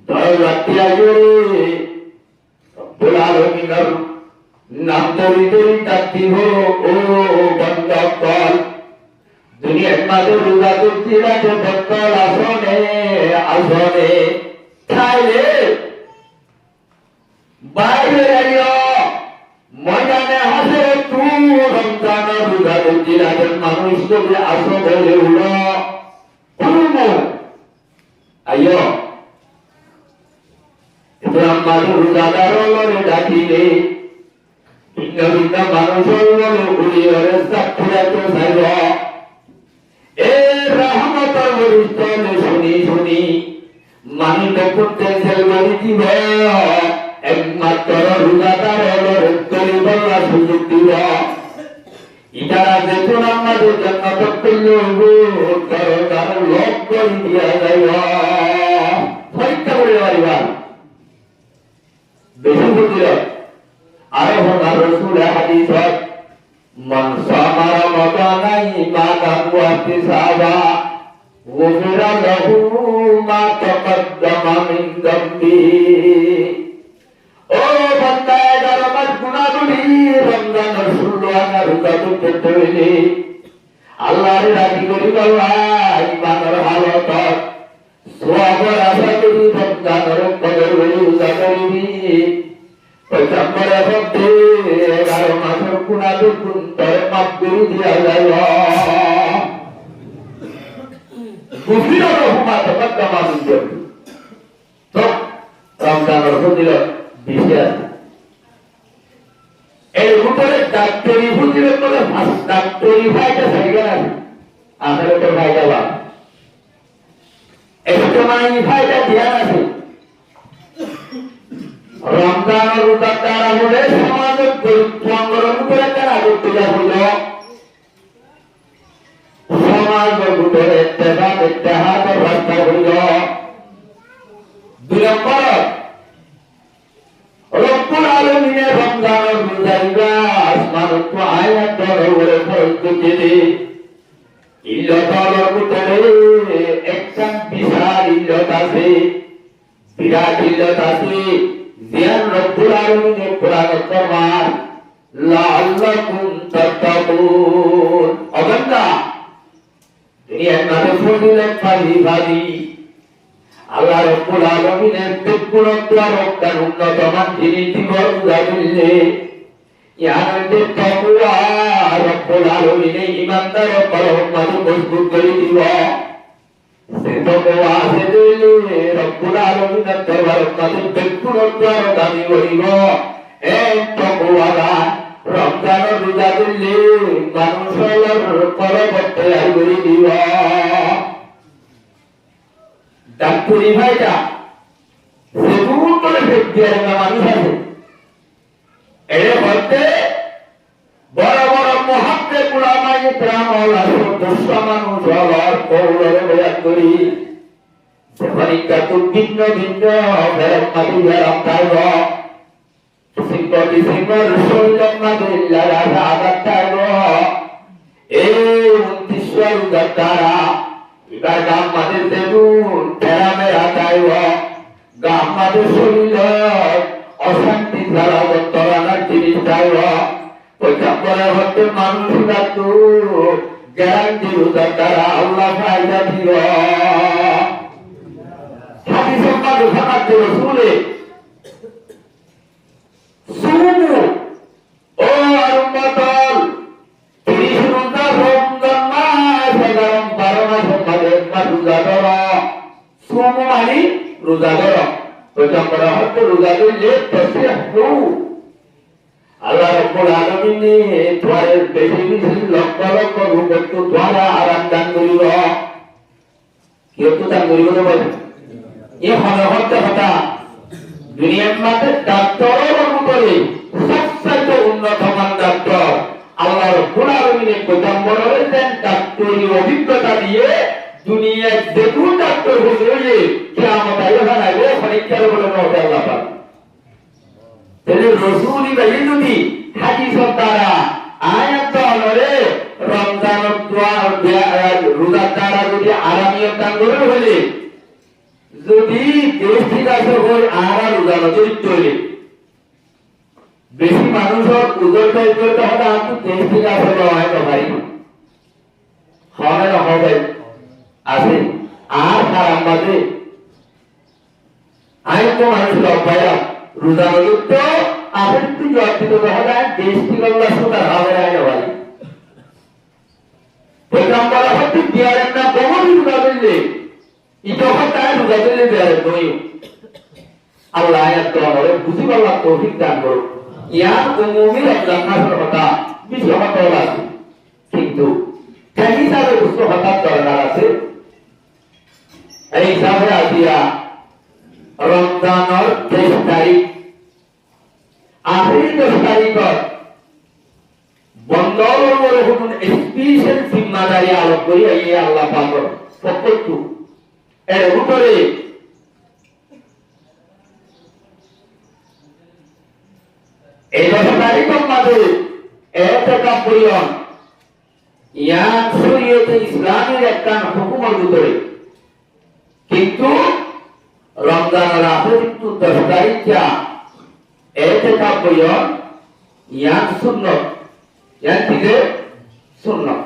দরজাতে আগে পোলালমিনের নাম ধরে ডাকতি হো ও বন্ধকল দুনিয়ার মাঝে রোজা করছি রাজে বন্ধল আসনে আসনে খাইলে বাইরে আইও ময়দানে হাসে তুই রমজানের রোজা করছি রাজের মানুষ তোকে আসো বলে উড়ো আইও ইসলাম মাঝে রোজাদার হলে ডাকিলে ভিন্ন ভিন্ন মানুষ হলে উড়িয়ে সাক্ষীরা তো সাইব এ রহমতের বরিষ্ঠলে শুনি শুনি মানুষ করতে সেলবারি দিব একমাত্র রোজাদার হলো রক্তলি বলার সুযোগ দিব ইতারা দেখুন আমাদের জান্নাত করলে লোক করে দিয়া যাইব পরীক্ষা করে পারিবা বেশি বুঝল আরো হনার রসুল হাদিস মান সামা রমাদানা ঈমানান ওয়া ইহতিসাবা গুফিরা লাহু মা তাকদ্দামা মিন যামবি ও বান্দা যারা গুনাহগুলি রমজানের 16 আনা রোজা করতে হইলে আল্লাহর রাজি করি আল্লাহ ঈমানের হালত সওয়াবের আশা করি রমজানের কদর হইলে রোজা করিবি পয়গম্বরের মধ্যে 11 মাসের গুনাহগুলো তোর মাফ করে দিয়া যায় গুফিরা লাহু মা তাকদ্দামা মিন যামবি তো রমজানের ফজিলত বিশেষ এই উপরে ডাক্তারি বুঝলে বলে ডাক্তারি ভাইটা সাইকেল আছে আমাদের তো ভাইটা বা এজমাই ভাইটা ধ্যান আছে রমজান রোজা দ্বারা বলে সমাজের পরিত্রাণ করে তারা করতে হইল সমাজের ভিতরে ইত্তেহাদ রাস্তা হইল 2 নম্বর রব্বুল আলামিনের রমজানের রোজাইবা আসমানের তো আয়াত ধরে ফরজ করে ইল্লাতার ভিতরে একটা বিশাল ইল্লাত আছে বিরাট ইল্লাত আছে জিয়ান রব্বুল আলামিনের কোরআন ফরমান লাআল্লাকুম তাত্তাকুন অবন্দা দুনিয়ার নামে ফজিলত ভাবি আল্লাহ রাব্বুল আলামিনের বিপুলত্ব রক্ষার উন্নতমান যিনি জীবন দিলে ইয়ানতে তাকওয়া রাব্বুল আলামিনের ইমানদার পরমাত্ম মজবুত করে দিব সে তাকওয়া আছে দিলে রাব্বুল আলামিনের দরবার মাঝে বিপুলত্ব দাবি হইব এই তাকওয়া রমজানের রোজা দিলে মানুষের পরবর্তী আই করে দিব ডাক্তারি ভাইটা সেগুন করে ফেকিয়ার মানুষ আছে এর মধ্যে বড় বড় মহাত্মে উলামায়ে ইকরাম আল্লাহ দর্শ মানুষ হওয়ার কৌলরে বয়ান করি সেখানিকা তো ভিন্ন ভিন্ন ফেরত মাটি ফেরত থাইব সিংহটি সিংহর শৈলম মাটি লালা আঘাত থাইব এই 29 দ্বারা এবার গাম মাঝে দেখুন তেরামে আতাইব গাম মাঝে শরীর অশান্তি ধারা তরানার জিনিস যাইব পয়গম্বরের হতে মানুষ রাখতো গ্যারান্টি রোজার দ্বারা আল্লাহ ফায়দা দিল হাদিসের মাঝে শোনাতে রসুলে সুমু ও উম্মতল 30 রোজা রমজান মাস 11-12 মাসের মাঝে একবার রোজা ধরো সুমু মানে রোজা ধরো পয়গম্বরের হতে রোজা ধরলে তাসবিহু আল্লাহ রাব্বুল আলামিন তোমাদের বেশি বেশি লক্ষ লক্ষ রূপে তোমারা আরাম দান করিব কেউ তো দান করিব না বলে এ হতে কথা দুনিয়ার মাঝে ডাক্তারের উপরে সবচেয়ে উন্নত মান ডাক্তার আল্লাহ রাব্বুল আলামিনের পয়গম্বরের দেন ডাক্তারি অভিজ্ঞতা দিয়ে দুনিয়ায় দেখুন ডাক্তার হুজুরে কিয়ামত আইলো না গো পরীক্ষার বলে মতে আল্লাহ পাক তাহলে রাসূলি ভাই যদি হাদিসের দ্বারা আয়াত দ্বারা রমজানের দোয়া রোজার দ্বারা যদি আরামিয়ত দান করে বলে যদি দেশ ঠিক আছে হয় আর রোজা নজরিত হইলে বেশি মানুষের উজর টাইপ করতে হবে আমি দেশ ঠিক আছে হয় না ভাই হবে না হবে আছে আর খারাপ বাজে আইন তো মানুষ লব্বায়া রোজা নজরিত আপনি তুই জবাব দিতে হবে দেশ ঠিক আল্লাহ সুতার হবে না ভাই পয়গম্বর হতে বিয়ারের না বহু রোজা দিলে ইতোহর তাই রোজা দিলে বিয়ারের নয় আল্লাহ আয়াত করে বুঝিব আল্লাহ তৌফিক দান করুন ইয়ার উমুমি রমজানের কথা বেশি কথা আছে কিন্তু সেই হিসাবে বুঝতে হঠাৎ দরকার আছে এই হিসাবে আসিয়া রমজানের 23 তারিখ আখেরি 10 তারিখত বন্দরের উপরে হুকুম স্পেশাল জিম্মাদারি আলোক করি এই আল্লাহ পাকের পক্ষ এর উপরে এই 10 তারিখের মাঝে এতেকাফ করিয়ন ইয়ান শরীয়তে ইসলামের একটা হুকুমের ভিতরে কিন্তু রমজানের আখের 10 তারিখটা এতেকাফ করিয়ন ইয়ান সুন্নাত ইয়ান থেকে সুন্নাত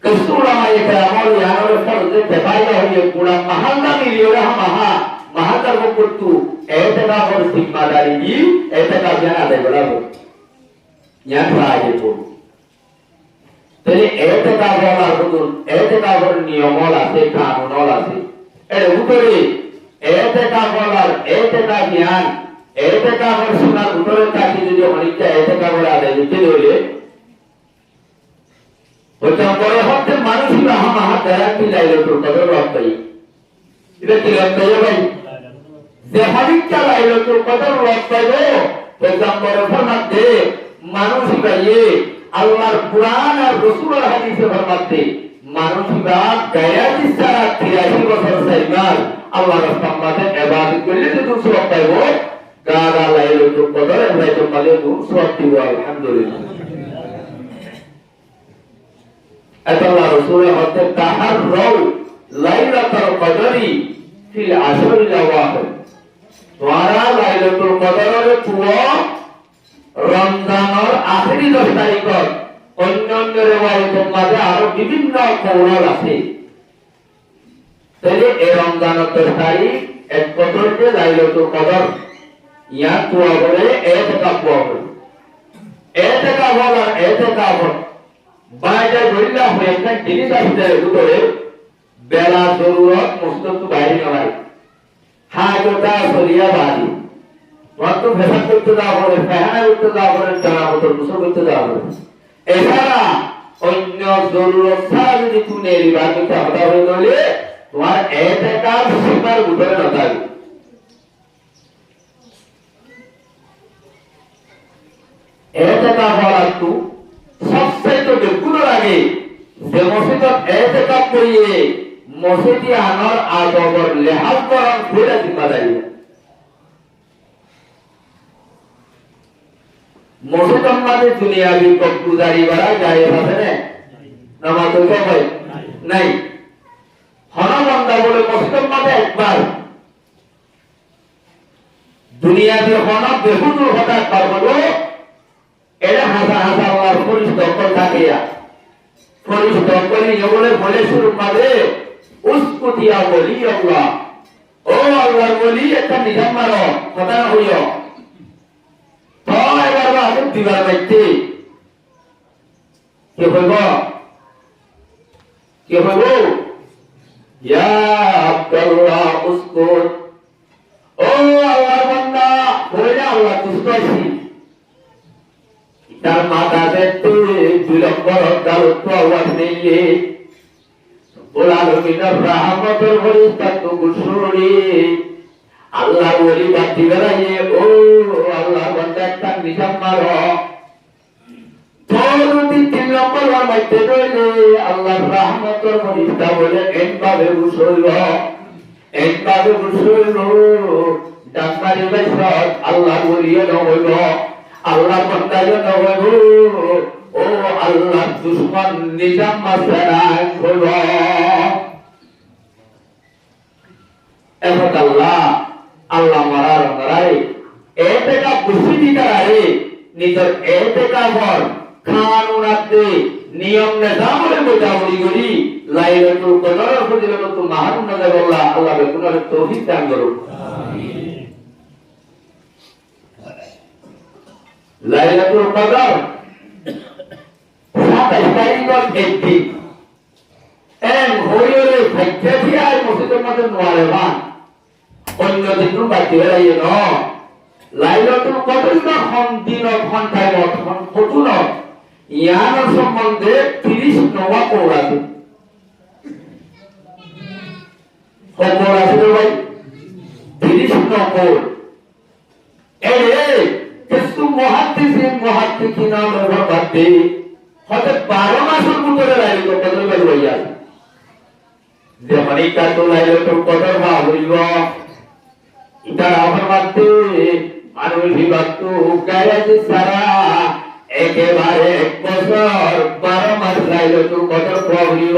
কসুরা মায়ে কামল ইয়ানোর ফরজে তেফাইদা হইয়ে পুরা মাহাল্লা মিলিওরা মাহা মাহাদার করতু এতেকাফের জিম্মাদারি কি এতেকাফ জানা দেয় বরাবর ইয়ান রায়ে পড়ু তাহলে এতেকাফের হুকুম এতেকাফের নিয়ম আছে কানুন আছে এর উপরে এতেকাফের এতেকাফ জ্ঞান এতেকাফের সুন্নাত উপরে থাকি যদি অনেকটা এতেকাফের আদায় দিতে হইলে ওটা বড় হতে মানুষরা মাহা দাঁড়াতে লাইলাতুল কদর রাখতাই এটা কি রাখতাই ভাই যে হরিকা লাইলাতুল কদর রাখতাইবো পয়গম্বর ফরমাতে মানুষরা আল্লাহর কুরআন আর রাসূলের হাদিসে ফরমাতে মানুষরা গায়াতি সারা 83 বছর সাইমাল আল্লাহর রাস্তাতে ইবাদত করলে তো সওয়াব পাইবো গাদা লাইলাতুল কদর লাইলাতুল কদর সওয়াব দিব আলহামদুলিল্লাহ আল্লাহ রাসূলের হতে তাহাররু লাইলাতুল কদরি ফিল আশরিল আওয়াখির তোরা লাইলাতুল কদরের পুরো রমজানের আখেরি 10 তারিখত অন্যান্য রিওয়ায়াতের মাঝে আরো বিভিন্ন কৌল আছে তাহলে এই রমজানের 10 তারিখ এক বছরতে লাইলাতুল কদর ইয়া তোয়া বলে এতেকাফ বলে এতেকাফ বাইরে বলিলা হয়ে একটা জিনিস আছে ভিতরে বেলা জরুরত মুস্তক বাইরে নয় হাজতা সরিয়া বাড়ি ওয়াক্ত ফেসাদ করতে যাওয়া হবে ফাহানা করতে যাওয়া হবে জানা হতো মুসল করতে যাওয়া হবে এছাড়া অন্য জরুরত ছাড়া যদি তুমি রিবার করতে হতা হয়ে গেলে তোমার এতেকাফ সীমার ভিতরে না থাকবে এতেকাফ হওয়ার তো সবচেয়ে তো বেগুলো লাগে যে মসজিদত এতেকাফ করিয়ে মসজিদে আনার আদবর লেহাজ করার পুরা জিম্মাদারি মসজিদের মাঝে দুনিয়াবি গুজারি করা যায় আছে না নামাজ পড়তে হয় নাই হনবন্দা বলে মসজিদের মাঝে একবার দুনিয়াবি হন বেহুদু হঠাৎ পারবো এরা হাসা হাসা আল্লাহর ফরিস্ত অকল থাকিয়া ফরিস্ত অকলি বলে বলে শুরু মাঝে উসকুতিয়া বলি আল্লাহ ও আল্লাহর বলি একটা নিজাম মারো কথা না হইও তো এবার বাবু দিবার বাইতে কি হইব ইয়া আব্দুল্লাহ উসকুত ও আল্লাহর বান্দা বলে আল্লাহ তুস্তাছি তার মাথা দেখতে বিলম্বর দারুত্ব আওয়াজ নেইয়ে বলার মিনার রাহমতের ফরিস্তা তো গুসুরি আল্লাহ বলি বাতি বেড়াইয়ে ও আল্লাহ বান্দা একটা নিজাম মারো তোর যদি 3 নম্বর দুনিয়ার মধ্যে রইলে আল্লাহর রহমতের ফরিস্তা বলে একভাবে ঘুষইল ডাক্তারি বাইসত আল্লাহ বলিয়ে নহইল আল্লাহ বন্দায় নহইল ও আল্লাহ দুশ্মন নিজাম মাসেরা হইল এখন আল্লাহ মারার মারাই এতেকা বুঝি দিতারে নিজের এতেকা ভর খানুনাতে নিয়ম নেজামরে বোঝাবুড়ি করি লাইলাতুল কদরের ফজিলত মাহান নজর আল্লাহ বেকুনের তৌফিক দান করুন লাইলাতুল কদর 27 তারিখের একদিন হইলে ভাগ্যে দিয়ে মসজিদের মধ্যে নোয়ারে ভান অন্য দিন বাকি বেড়াইয়ে ন লাইলাতুল কদর খন দিন ঘন্টায় খন ফটুন ইয়ার সম্বন্ধে 30 নওয়া কৌল আছে কৌল আছে ভাই 30 নকৌল কিছু মহাদ্দিসিন ব্যবহার করতে হয়তো 12 মাসের ভিতরে লাইলাতুল কদর বের হইয়া যেমন এটা তো লাইলাতুল কদর হইব এটা আমার মধ্যে মানুষ বিভক্ত গায়ে সারা একেবারে 1 বছর 12 মাস লাইলাতুল কদর হইব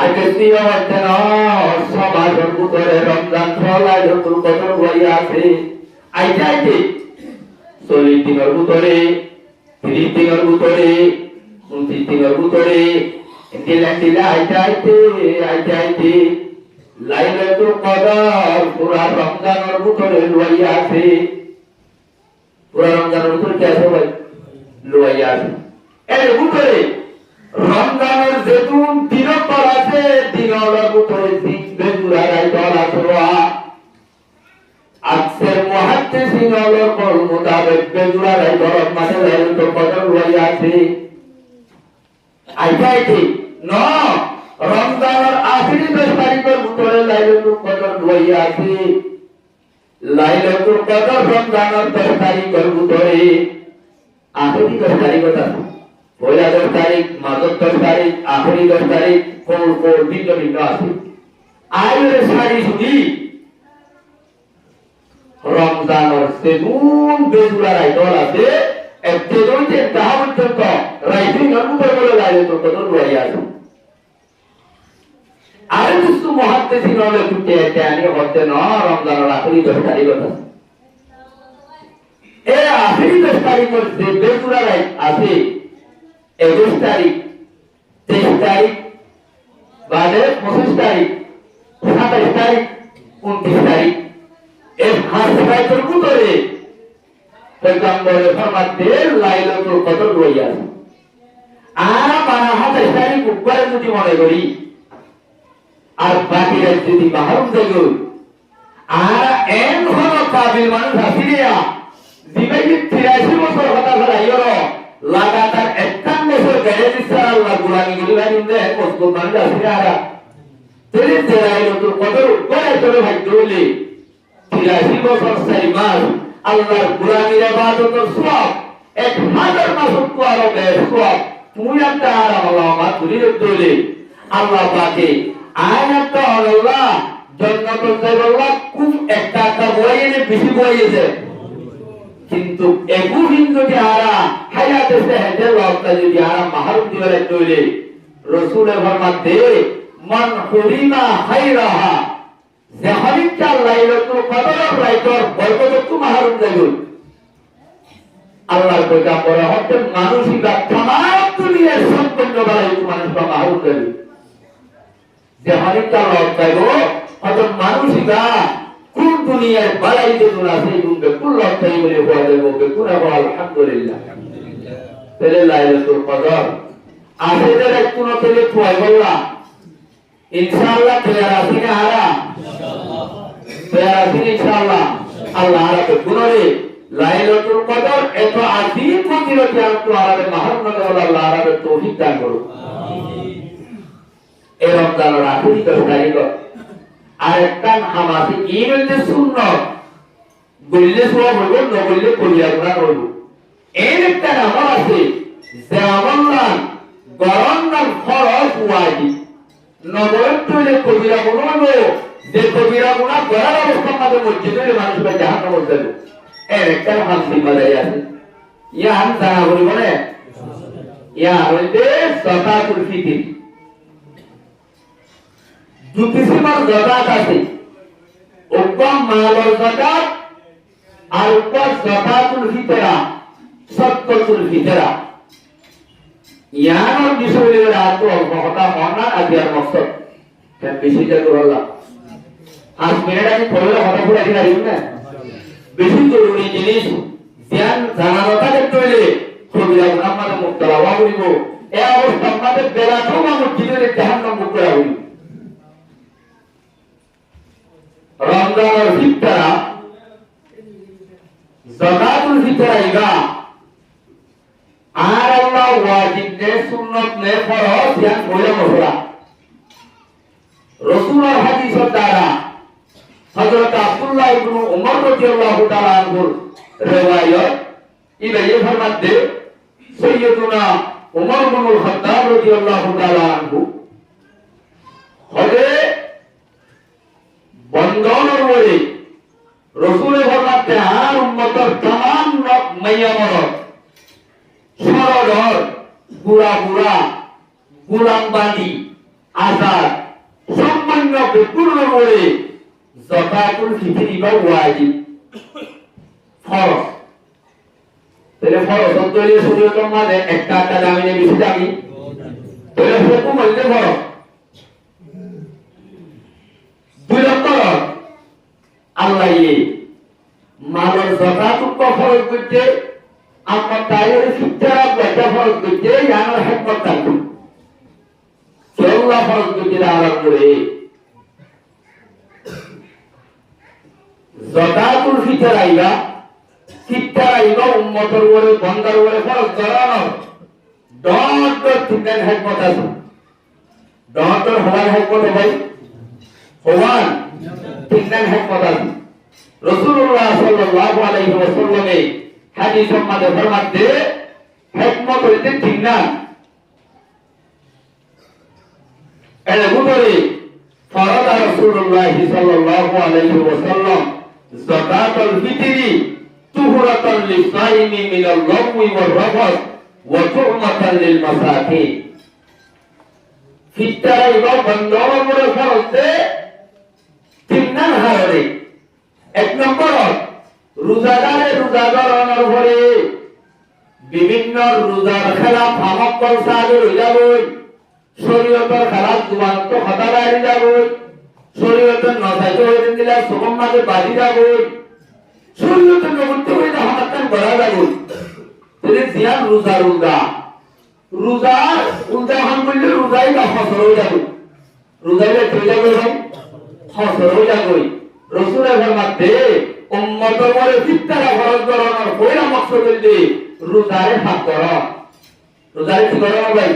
আগে তিও তেন সমাজের ভিতরে রমজান লাইলাতুল কদর হইয়া আছে আইতাইতে 40 দিনের ভিতরে 30 দিনের ভিতরে 29 দিনের ভিতরে দিলা আইতাইতে লাইলাতুল কদর পুরা রমজানের ভিতরে লইয়া আছে পুরা রমজানের ভিতরে কি আছে ভাই লইয়া আছে এর ভিতরে রমজানের যেতুন দিন পর আছে দিনের ভিতরে দিন বেজুরা রাইতল আছে আকসের মুহাদ্দিসিন কল মোতাবেক বেজুরা রাইতল মানে লাইলাতুল কদর লইয়া আছে আইতাইতে ন রমজানের আখেরি 10 তারিখের ভিতরে লাইলাতুল কদর লইয়া আছে লাইলাতুল কদর রমজানের 10 তারিখের ভিতরে আখেরি 10 তারিখ আছে পয়লা 10 তারিখ মাঝের 10 তারিখ আখেরি 10 তারিখ কোন ভিন্ন ভিন্ন আছে আইরে সারি শুনি রমজানের সেগুন বেজুরা রাইতল আছে একতে দইতে তাহা পর্যন্ত রাইতে নরমুদের বলে লাইলাতুল কদর লইয়া আছে আর কিছু মুহাদ্দিসিন হলে কুটে জানি হতে না রমজানের আখেরি 10 তারিখ আছে এই আখেরি 10 তারিখের যে বেজুরা রাইত আছে 21 তারিখ 23 তারিখ বাদে 25 তারিখ 27 তারিখ 29 তারিখ এই 5 তারিখের ভিতরে পয়গম্বরের ফরমাতে লাইলাতুল কদর রইয়া আছে আর 27 তারিখ উপরে যদি মনে করি আর বাকি যদি মাহরুম থাকো আর হল কাবিল মানুষ আসিয়া দিবাই 83 বছর কথা ফেলাইও লাগাতার 51 বছর গেড়ে দিচ্ছে আল্লাহ গুলামি গুলি ভাই মজবুত মানুষ আসিয়া আর তেরে লাইলাতুল কদর উপরে চলে ভাগ্য হইলে 83 বছর 4 মাস আল্লাহর গুলামির ইবাদতের সওয়াব 1000 মাস আরো বেশ সওয়াব তুমি একটা আর আল্লাহ মা তুলি দলে আল্লাহ পাকে আয়াত আল্লাহ জান্নাতুল জান্নাত খুব একটা বইয়ে বেশি বইয়েছে কিন্তু এগুলিন যদি আরা হায়াতে সেহতে লক্তা যদি আরা মাহরুম দিলে দলে রাসূলের ফরমাতে মান হুরিমা খায়রাহা জাহারিকা লাইলাতুল কদর রাইতর বরকত মাহরুম দেবো আল্লাহর পয়গম্বর হতেন মানুষিকা तमाम দুনিয়ার সম্পূর্ণ বালাই মানুষকে মাহরুম দেবে জাহারিকা লক্তাইবো হতেন মানুষিকা কোন দুনিয়ার বালাই দেবো না সেই গুণকে কোন লক্তাই বলে হওয়া দেবো কোন আলহামদুলিল্লাহ তাহলে লাইলাতুল কদর আখেরের কোন তেলে তুই বললা ইনশাআল্লাহ তৈরি আছি না আরা তৈরি আছি ইনশাআল্লাহ আল্লাহ রাব্বুল গুণরে লাইলাতুল কদর এত আযীম ফজিলত আল্লাহ আরাবে মাহরুম নজর আল্লাহ আরাবে তৌফিক দান করুন আমিন এই রমজানের আখেরি 10 তারিখ আর একটা আমাদের ইমেলতে সুন্নাত বললে সব হইব না বললে করিয়া গুনাহ করব এই একটা নাম আছে যেমন গরম না খরচ ওয়াজিব নগর তৈরি কবিরা গুণা যে কবিরা গুণা করার অবস্থা আমাদের মসজিদের মানুষরা জাহান নামে যাবে এর একটা হাসি বাজাই আছে ইয়ান জানা বলি বলে ইয়া হইতে যাকাতুল ফিতর দুটি সীমার যাকাত আছে উপর মালের যাকাত আর উপর যাকাতুল ফিতরা সদকাতুল ফিতরা ইয়ানোর বিষয়ে রাত অল্প কথা মনা আজিয়ার মকসদ তার বেশি যা করলা আজ মিনিট আমি পড়লে কথা বলে দিলা দিন না বেশি জরুরি জিনিস জ্ঞান জানানো থাকে তৈলে কবিরা আমাদের মুক্তলা হওয়া বলিব এই অবস্থা আমাদের বেলাতেও আমার জীবনে জাহান্নাম মুক্ত করা হইব রমজানের ফিতরা যাকাতুল ফিতরা ইগা আর আল্লাহ ওয়াজিব নে সুন্নাত নে ফরজ ইয়ান বলে মশলা রাসূলের হাদিসের দ্বারা হযরত আব্দুল্লাহ ইবনে উমর রাদিয়াল্লাহু তাআলা আনহু riwayat ইবা ये फरमाते सैयदना उमर इब्नुल खत्ताब রাদিয়াল্লাহু তাআলা আনহু হযে বন্ধনের বলে রাসূলের ফরমাতে আর উম্মতের तमाम মাইয়ামরত সরদর বুড়া বুড়া গোলামবাদী আজাদ সম্মান্য পূর্ণ করে যাকাতুল ফিতর বা ওয়াজিব ফরজ তাহলে ফরজ তৈরি শরীয়তের মধ্যে একটা দামি নেই বেশি দামি তাহলে হুকুম হইতে ফরজ দুই নম্বর আল্লাহ মালের যাকাতুল ফরজ করতে আমার তাইয়ের ফিতরা বটা ফরজ করতে ইয়ানোর হিকমত থাকবে আল্লাহ ফরজ করতে আরাম করে যাকাতুল ফিতরা উম্মতের উপরে বান্দার উপরে ফরজ করানো ডট তিনজন হিকমত আছে ডট হওয়ার হিকমত ভাই হওয়ার তিনজন হিকমত আছে রাসূলুল্লাহ সাল্লাল্লাহু আলাইহি ওয়াসাল্লামে হাদিসের মধ্যে ফরমাতে হিকমত হইতে তিনজন এর উপরে ফরজ রাসূলুল্লাহ সাল্লাল্লাহু আলাইহি ওয়াসাল্লাম যাকাতুল ফিতরি তুহরাতান লিসাইমি মিনাল লাগwi ওয়ার রাফাস ওয়া তু'মাতান লিল মাসাকিন ফিতরা ইবা বন্ধর উপরে ফরজ তিনজন হারে এক নম্বর রোজাদারের উপরে বিভিন্ন রোজার খেলাফ আমল সাদর হয়ে যাবে শরীয়তের খেলাফ দুবান্ত কথা বাইরে যাবে শরীয়তের নসাইত হয়ে দিলে সুগম মাঝে বাজি যাবে শরীয়তের নবুত্তি হয়ে হামাতান করা যাবে তাহলে জিয়ান রোজা হাম বললে রোজাই বা ফসল হয়ে যাবে রোজাইলে চলে যাবে ভাই ফসল হয়ে যাবে রাসূলের ফরমাতে উম্মতের উপরে ফিতরা ফরজ করানোর কইরা মাকসুদ হইছে রোজারে হাত করা রোজারে কি করা ভাই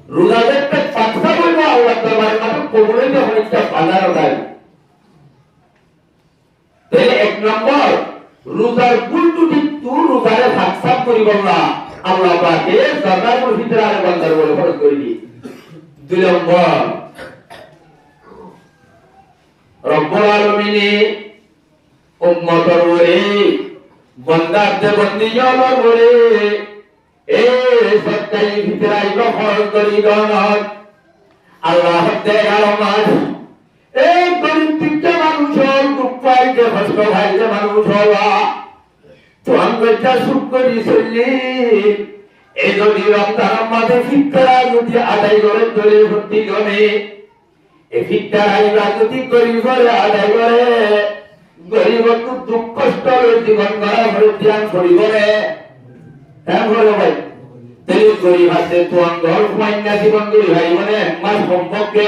রোজাতে পাঁচটা বলবো আল্লাহ দরবারে মানে কবুলে যে হইছে বাজার দেয় তাহলে এক নম্বর রোজার ভুল ত্রুটি রোজারে সাফ করিব না আল্লাহ পাকে যাকাতুল ফিতরারে বান্দার উপরে ফরজ করে দি দুই নম্বর রব্বুল আলামিন উম্মতের উপরে বান্দাতে বন্দিয়ার উপরে সত্যাই ফিতরাই ফরজ করি দন আল্লাহ দেয়ার মাঝ এই গরিব মানুষ দুঃখাই যে কষ্ট ভাই যে মানুষ হওয়া চুয়াঙ্গটা সুখ করি চললি এই যদি রমজানের মাঝে ফিতরা যদি আদায় করে চলে ভর্তি জনে এই ফিতরাই যদি গরিব করে আদায় করে গরিব দুঃখ কষ্ট জীবন করা ভরে ধ্যান করিব রে হ্যাঁ বলো ভাই তেরি গরিব হাতে তোমার ঘর ঘুমাইনা জীবন করি ভাই মানে মাস সম্পর্কে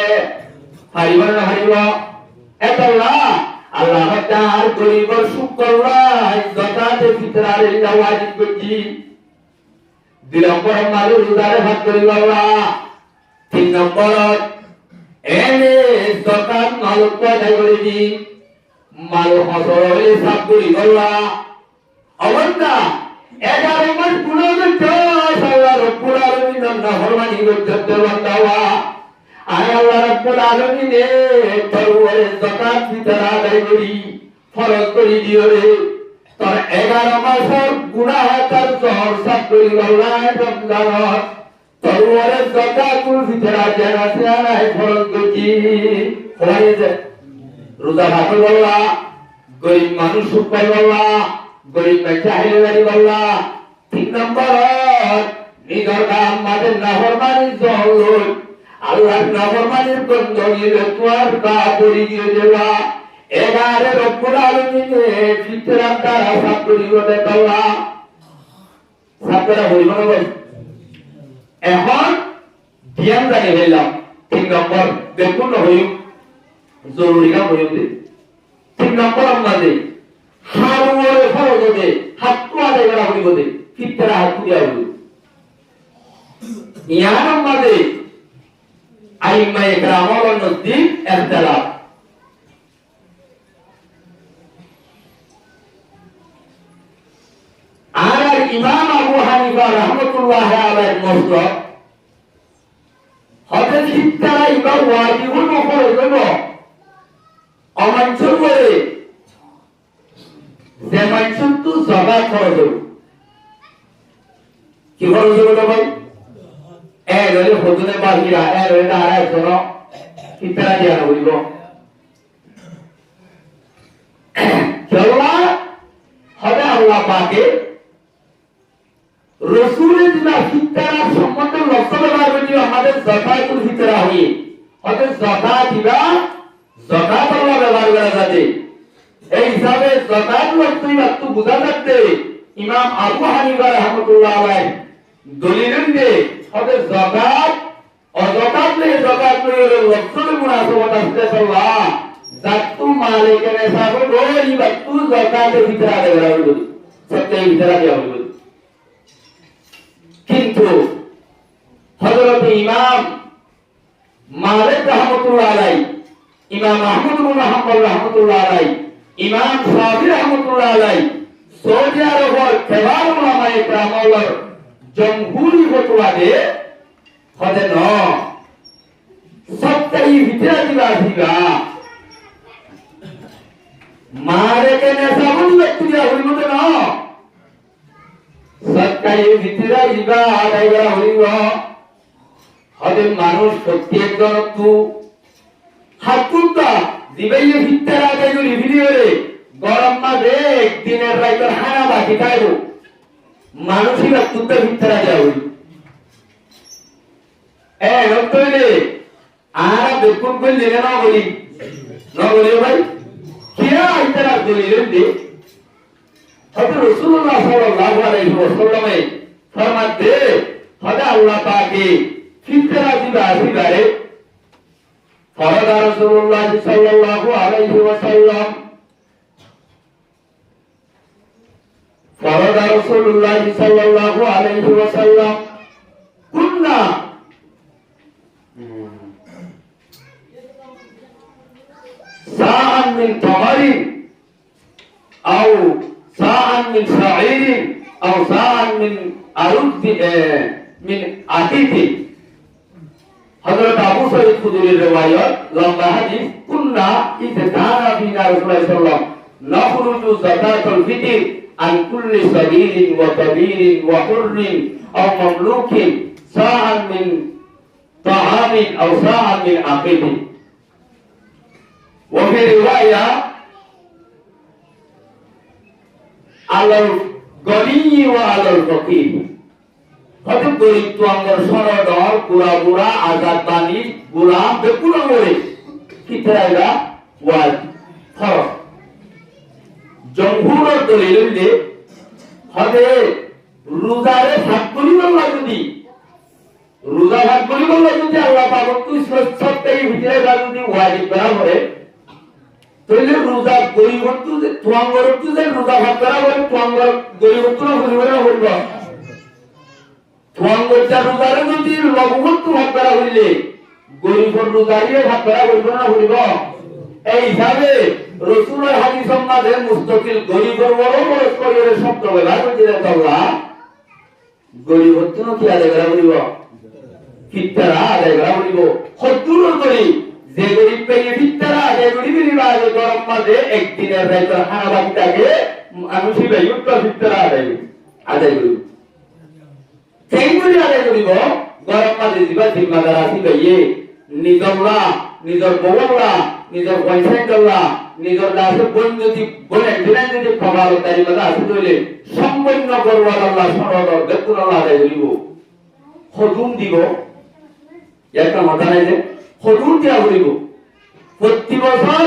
হারিব না হারিব এতলা আল্লাহ তাআলা গরিবর সুখ করলাই যাকাতে ফিতরারে ওয়াজিব করছি দুই নম্বর মালুর রোজারে ভাগ করিব আল্লাহ তিন নম্বর এনে যাকাত মালুক আদায় করে দি মাল হসর হইলে সাব করিব আল্লাহ অবস্থা 11 মাস গুণা করতে আল্লাহ নাফরমানি করতে বান্দাওয়া আয় আল্লাহ রাব্বুল আলামিনে তোর উপরে যাকাত ফিতর আদায় করি ফরজ করি দিও রে তোর 11 মাসের গুনাহ তার জহর সাফ করি আল্লাহ রমজান তোর উপরে যাকাতুল ফিতর আদায় ফরজ করি হয়ে রোজা রাখো আল্লাহ গরিব মানুষ উপায় আল্লাহ গরিব বাচ্চা হাইলে বাড়ি আল্লাহ 3 নম্বর নিজের কাম মাঝে নাফরমানি জহর আল্লাহর নাফরমানির গন্ধ নিয়ে তোমার কা পড়ি গিয়ে দেবা এবারে রব্বুল আলামিনে ফিতরাত দ্বারা সাফ করি বলে আল্লাহ সাফ করা হইল না ভাই এখন ধ্যান জানি হইলাম 3 নম্বর দেখুন হইল জরুরি কাম হইল 3 নম্বর আমাদের হারুরে ফরজ দে হাত তোয়ালে করা হইল দে ফিতরা হাত দিয়া হইল ইয়ার আমাদের আইম্মা ইকরামুল নজদিক ইখতিলাফ আর ইমাম আবু হানিফা রাহমাতুল্লাহ আলাইহি মাসলাক হযরত ইফতারা ইমাম ওয়াজিবুল মুফরদ হলো অমানসুর করে যে মানসুর তো যাকাত ফরজ কি ফরজ হলো ভাই এর হজুরে বাহিরা এর আড়াই জন ইফতারা দিয়া হইল আল্লাহ হবে আল্লাহ পাকে রাসূলের দিনা ফিতরা সম্বন্ধে লক্ষ্য ব্যবহার করি আমাদের যাকাতুল ফিতরা হই হতে যাকাত দিবা যাকাত আল্লাহ ব্যবহার করা যাবে এই হিসাবে যাকাত লক্ষ্য বুঝা যাচ্ছে ইমাম আবু হানিফা রাহমাতুল্লাহ আলাইহি দলিলেন যে হতে যাকাত অযাকাত নিয়ে যাকাত নিয়ে লক্ষ্যের মুনাসাবাত আছে আল্লাহ জাতু মালিকের হিসাবে গরি বাতু যাকাতের ফিতরা দেওয়া হইল সত্যি ফিতরা দেওয়া হইল কিন্তু হযরত ইমাম মালিক রাহমাতুল্লাহ আলাইহি ইমাম আহমদ ইবনে হাম্বল রাহমাতুল্লাহ আলাইহি ইমাম শাফি রাহমাতুল্লাহ আলাইহি সৌদি আরবের কেবার উলামায়ে কেরামের জমহুরি ফতোয়া দে হদে ন সত্তাই ভিতরা দিবা মারে কে নেসাবুল ব্যক্তিরা হইল না সত্তাই ভিতরা দিবা আদাইবা হইল হদে মানুষ প্রত্যেকজন তু হাতুটা দিবাইয়ে ভিতরা আদাইলো ভিডিওরে গরম মাঝে দিনের রাইতের হানা বাকি খাইবো মানুষের তুতে ভিতরা দেওয়া হইল রক্তইলে আর দেখুন করলে না বলি ভাই কিয়া ইতারা দলিলেন দে হযরত রাসূলুল্লাহ সাল্লাল্লাহু আলাইহি ওয়াসাল্লাম ফরমাতে হযরত আল্লাহ পাকে ফিতরা দিবা আসিবারে ফরজ রাসূলুল্লাহ সাল্লাল্লাহু আলাইহি ওয়াসাল্লাম ফরজ রাসূলুল্লাহ সাল্লাল্লাহু আলাইহি ওয়াসাল্লাম কুননা ساعا من تمر او ساعا من شعير او ساعا من ارد من عتيق حضرت ابو سعيد خدري روايات لما حديث كنا اذا كان فينا رسول الله صلى الله عليه وسلم نخرج زكاة الفطر عن كل صغير وكبير وحر او مملوك ساعا من طعام او ساعا من عقيق وفي رواية على الغني وعلى الفقير হয়তো গরিব তো আমার সরদর পুরা পুরা আজাদ বাণী গোলাম বেকুলা করে কি ফেরাইলা ওয়াজ ফরজ জমহুরের দলিল হইলে হবে রোজারে ভাগ করিবার যদি রোজা ভাগ করিবার যদি আল্লাহ পাক তুই সত্যই ভিতরে যদি ওয়াজিব করা হয় তাহলে রোজা গরিবত্ব যে তোয়াঙ্গরত্ব যে রোজা ভাগ করা হয় তোয়াঙ্গর গরিবত্ব না হইব তোয়াঙ্গরটা রোজারে যদি লঘুত্ব ভাগ করা হইলে গরিবর রোজারিয়ে ভাগ করা হইব না হইব এই হিসাবে রাসূলের হাদিস সম্মাদে মুস্তাকিল গরিবর বড় বড় করে শব্দ ব্যবহার করে আল্লাহ গরিবত্ব কি আদায় করা হইব ফিতরা আদায় করা বলিব হদ্দুর করি যে গরিব পেয়ে ফিতরা যে গরিব নিবারে গরম মাঝে একদিনের রাইতে খানা বাকি থাকে মানুষ ভাই উত্তর ফিতরা আদায় করিব সেইগুলি আদায় করিব গরম মাঝে দিবা জিম্মাদার আসি ভাইয়ে নিজল্লা নিজর বউল্লা নিজর বয়ফ্রেন্ডল্লা নিজর দাসে বোন যদি বলেন দিলেন যদি প্রভাব তারি মাঝে আসি তৈলে সম্পূর্ণ করবার আল্লাহ সরল বেতন আল্লাহ আদায় করিব হজুম দিব একটা মাথা নাই যে হজুম দিয়া করিব প্রতি বছর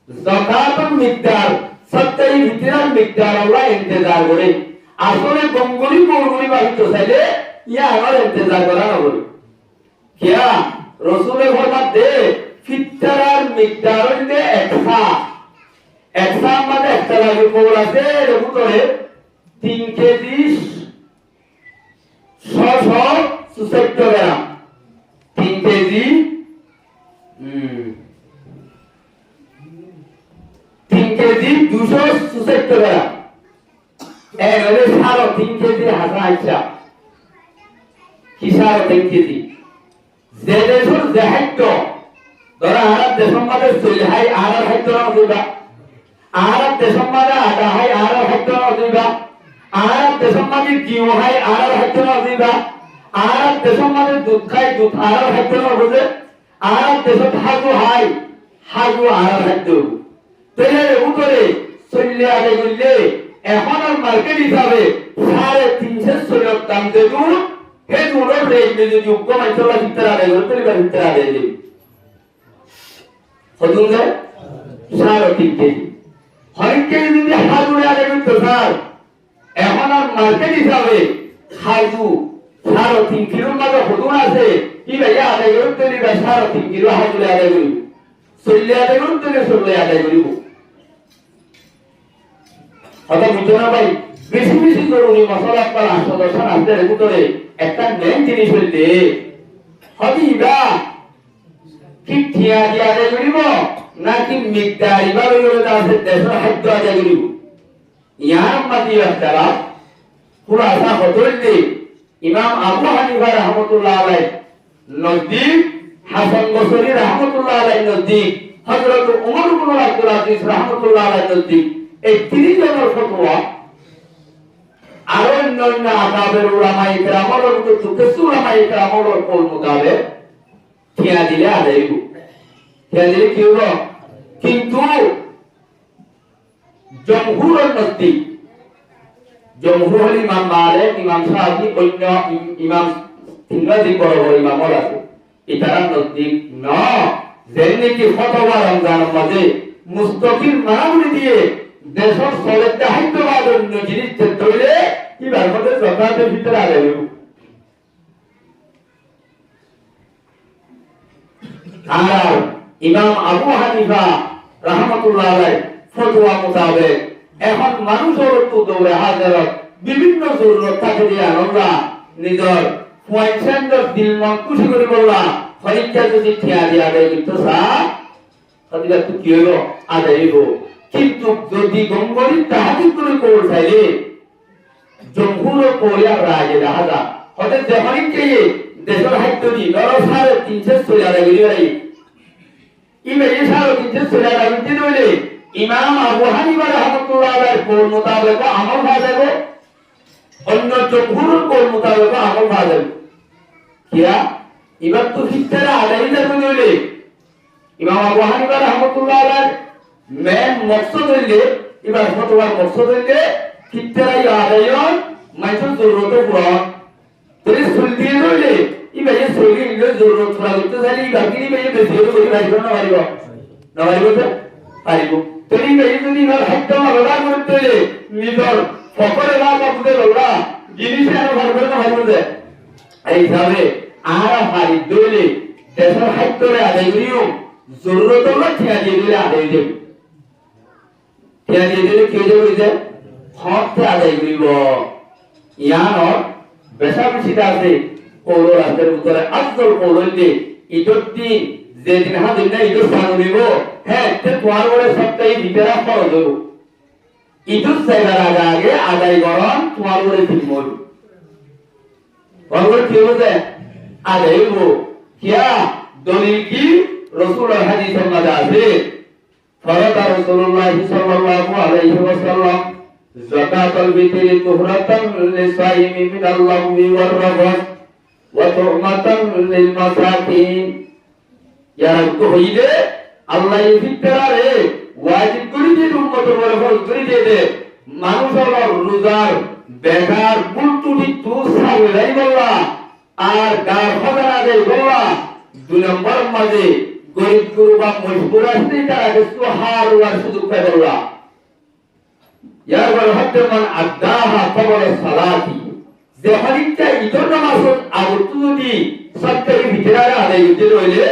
যাকাতের মিকদার সত্তরি ভিতরের মিকদার আল্লাহ ইন্তজার করে আসলে গঙ্গুলি গঙ্গুলি বাহিত চাইলে ইয়া আমার ইন্তজার করা না বলে কিয়া রসুলের ফরমান দে ফিতরার মিকদার হইলে একসা মানে একটা লাগে কোল আছে এর ভিতরে 3 কেজি 666 গ্রাম 3 কেজি 3 কেজি 266 গ্রাম এর হলে 3 কেজি হাসা আইসা কি 3 কেজি যে দেশের জাহাদ্য ধরা আরব দেশের মধ্যে চলে হাই আরব হাদ্য না দিবা আরব দেশের মধ্যে আদা হাই আরব হাদ্য না দিবা আরব দেশের মধ্যে জিও হাই আরব হাদ্য না দিবা আরব দেশের মধ্যে দুধ খাই দুধ আরব হাদ্য না বুঝে আরব দেশের হাগু হাই হাগু আরব হাদ্য তেলে উতরে চলে আগে গেলে এখন আর মার্কেট হিসাবে 350 দাম দেবো হে দুটোর রেট যদি যোগ্য মাইছলা ভিতরে আদায় করে তৈরি করে ভিতরে আদায় দেবে হজুম যায় 3.5 কেজি হরেক কেজি যদি হাজুরে আদায় করতে স্যার এখন আর মার্কেট হিসাবে হাজু 3.5 কিলোর মতো হজুম আছে কি ভাইয়া আদায় করে তৈরি করে 3.5 কিলো হাজুরে আদায় করিব চল্লে আদায় করে তৈরি চল্লে আদায় করিব কথা বুঝছো না ভাই বেশি বেশি জরুরি মশলা আপনার 810 আসতে ভিতরে একটা মেন জিনিস হইতে হবিবা কি ঠিয়া দিয়া আদায় করিব নাকি মিকদার ইবার হইলে আছে দেশের খাদ্য আদায় করিব ইয়ার মাঝে একটা খুলাসা হতইলে ইমাম আবু হানিফা রাহমাতুল্লাহ আলাইহি নজদীক হাসান বসরি রাহমাতুল্লাহ আলাইহি নজদীক হযরত ওমর ইবনে আব্দুল আজিজ রাহমাতুল্লাহ আলাইহি নজদীক এই 3 জনের ফতোয়া আর অন্যান্য আকাবের উলামায়ে কেরামের মতো কিছু উলামায়ে কেরামের কল মোতাবেক ঠিয়া দিলে আদায় হইব ঠিয়া দিলে কি হইব কিন্তু জমহুরের নজদীক জমহুর হল ইমাম মালিক ইমাম শাফি অন্য ইমাম তিনজন বড় বড় ইমাম আছে এটার নজদীক না যেনে কি ফতোয়া রমজানের মাঝে মুস্তাকিল মানাবলি দিয়ে দেশের সলের দায়িত্ববাদ অন্য জিনিস তৈলে কি ভারতের সরকারের ভিতরে আদায় হইব আর ইমাম আবু হানিফা রাহমাতুল্লাহ আলাইহি ফতোয়া মোতাবেক এখন মানুষের তো দৌড়ে হাজারত বিভিন্ন জরুরত থাকে দিয়ে আল্লাহ নিজের পয়সার দিল মন খুশি করে বললা পরীক্ষা যদি ঠিয়া দিয়ে আদায় করতে চায় তাহলে তো কি হলো আদায় হইব কিন্তু যদি গঙ্গরি তাহাদিক করে কোল চাইলে জমহুর কোরিয়া রায় রাজা হতে যেমনই কে দেশের হাইত দি ধরো 350 চলে আদায় করি ভাই ইমে 350 চলে আদায় করতে হইলে ইমাম আবু হানিফা রাহমাতুল্লাহ আলাইহি কোল মোতাবেক আমল ভাজাব অন্য জমহুর কোল মোতাবেক আমল ভাজাব কিয়া এবার তো ফিতরা আদায় করতে হইলে ইমাম আবু হানিফা রাহমাতুল্লাহ আলাইহি মেন মকসদ হইলে এবার ফতোয়ার মকসদ হইলে ফিতরাই আদায়ন মাইসুর জরুরত পূরণ তবে সুলদি হইলে এবার এই সুলদি হইলে জরুরত পূরণ করতে চাইলে এবার কি এই বেশি হইলে বলি ভাই না পারিব না পারিব তবে এই যদি না হাইত ব্যবহার করতে হইলে নিজর ফকরে না বুঝে লড়া জিনিস আর ভালো করে না ভালো যায় এই হিসাবে আর হারি দইলে দেশের হাইতরে আদায় করিও জরুরত হলো ঠিয়া দিয়ে দিলে আদায় দেব ঠিয়া দিয়ে দিলে কি হয়ে যাবে হকতে আদায় করিব ইয়ানোর বেশা বেশিটা আছে কৌল রাতের উত্তরে আজল কৌল হইলে ঈদের দিন যেদিন হাদিন না ঈদের স্থান দিব হ্যাঁ তে তোমার বলে সপ্তাহে ভিতরে খরচ হইব ঈদের চাইবার আগে আগে আদায় করন তোমার বলে ঠিক মরু বলবো কি হচ্ছে আদায় হইব কিয়া দলিল কি রাসূল হাদিসের মধ্যে আছে ফরদা রাসূলুল্লাহ সাল্লাল্লাহু আলাইহি ওয়াসাল্লাম যাকাতুল ফিতরি তুহরাতান লিসাইমি মিনাল লাগwi ওয়ার রাফাত ওয়া তু'মাতান লিল মাসাকিন ইয়ার তো হইলে আল্লাহ এই ফিতরারে ওয়াজিব করে দিয়ে উম্মতের উপর ফরজ করে দিয়ে মানুষ হলো রোজার বেগার বুলতুটি তু সাইলাই বললা আর গার খজানা দেই বললা দুই নম্বর মাঝে গরিব গুরুবা মজবুর আসতে তারা কিছু হার ওয়ার সুযোগ পায় বললা ইয়ার বড় হতে মান আদাহা কবর সালাতি যে হরিকটা ঈদের নামাজ আগত যদি সত্যের ভিতরে আদায় হইতে রইলে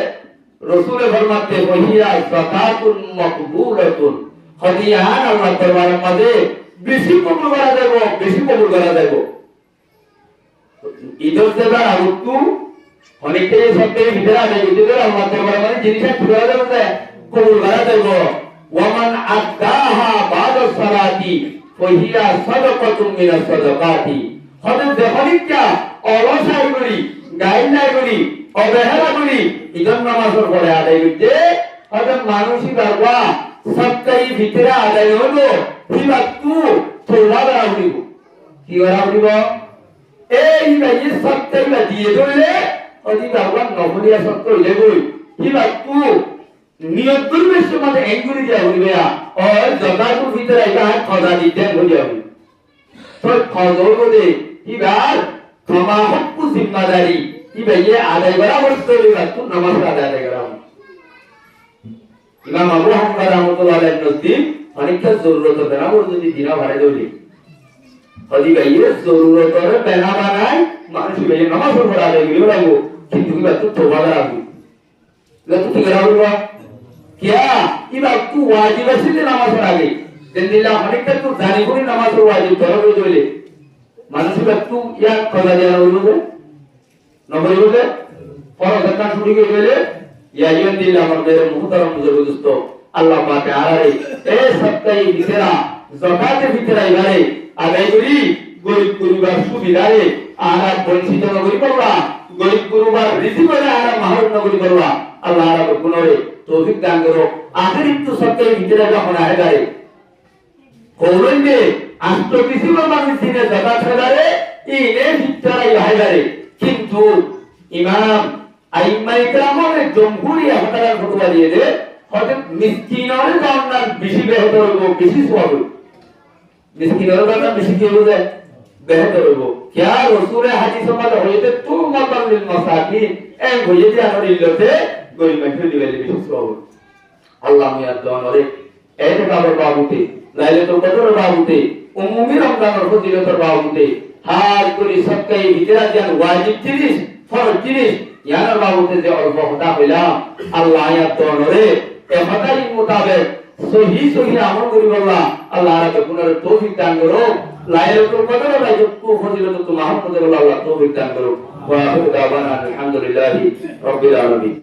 রাসূল ফরমাতে ওহিয়া যাকাতুন মাকবুলাতুন হদিয়ান আল্লাহ দরবারের মাঝে বেশি কবুল করা যাবে বেশি কবুল করা যাবে ঈদের দেবার আগত অনেকে সত্যের ভিতরে আদায় হইতে রইলে আল্লাহ দরবারের মাঝে জিনিসটা করা যাবে কবুল করা যাবে ওয়ামান আদাহা বাদা সালাতি ওহিয়া সাদাকাতুন মিনাস সাদাকাতি হতে দেহরিকা অলসাই করি গাইলাই করি অবহেলা করি ঈদের নামাজের পরে আদায় করতে হতে মানুষই বারবা সত্যই ভিতরে আদায় হইব কিবা তোলা করা হইব কি করা হইব এই ভাই সত্যই বা দিয়ে ধরলে অতি বারবা নবলিয়া সত্য হইলে বই কিবা নিয়ত করবে সমাজে এই করে দেওয়া হইবে আর জাকাতুল ফিতর এটা খজা দিতে হয়ে যাবে তো খজর বলে এবার ক্ষমা হক জিম্মাদারি এবার ये আদায় করা বলতে হইবা তো নামাজ আদায় করা ইমাম আবু হানিফা রাহমাতুল্লাহ আলাইহি নজদিক অনেকটা জরুরত বেনা বল যদি দিনা ভাড়া দেলি হদি ভাইয়ে জরুরতর বেনা বানায় মানুষ ভাই নামাজ পড়া আদায় করিও লাগবো কিন্তু এবার তো তোবা রাখবো এটা তো কি করা হইবা क्या इबा तू वाजिब আছে নামাজ পড়াবে দিনদিলা অনেকটা তো জানি করে নামাজ ওয়াজিব ধরে ধরে মানুষ তু ইয়া কলা দেয়া হইবে নবই হইবে ফরজ কাজ শুরু হয়ে গেলে ইয়া দিনদিলা আমাদের মুহতারাম বুজুর্গ দোস্ত আল্লাহ পাক আরে এ সপ্তাহে ভিতরা যাকাতের ভিতরা ইবারে আদায় করি গরিব পরিবার সুবিধারে আরা বঞ্চিত নগরী করলা গরিব পরিবার রিজিক করে আরা মাহরুম নগরী করলা আল্লাহ রাব্বুল গুণরে তৌফিক দান করো আখের একটু সত্যের ভিতরে যখন আহেগারে কৌরইবে আষ্ট কিছু মানুষ দিনে জাকাত হাজারে ইনে ভিতরাই আহেগারে কিন্তু ইমাম আইম্মাই কেরামের জমহুরি হতারার ফতোয়া দিয়ে দে হযরত মিসকিনের জন্য বেশি বেহতর হইব বেশি সওয়াব মিসকিনের জন্য বেশি কি হবে বেহতর হইব কিয়া রাসূলের হাদিসের মধ্যে হইতে তু মাতালিল মাসাকিন এই হইয়ে যে আর ইল্লতে গরিব মানুষের দিলে বেশি সওয়াব আল্লাহ মিয়াদ দনরে এতে কাবর বাবুতে লাইলাতুল কদর বাবুতে উম্মুমি রমজানের ফজিলতের বাবুতে হাজ করি সবকাই ভিতরা যেন ওয়াজিব জিনিস ফরজ জিনিস ইয়ানার বাবুতে যে অল্প হতা হইলাম আল্লাহ মিয়াদ দনরে এ হতাই মোতাবেক সহি সহি আমল করি বললা আল্লাহ রাব্বুল পুনর তৌফিক দান করো লাইলাতুল কদর বাজে তো ফজিলত তো মাহমুদ আল্লাহ তৌফিক দান করো ওয়া আখিরু দাওয়ানা আলহামদুলিল্লাহি রাব্বিল আলামিন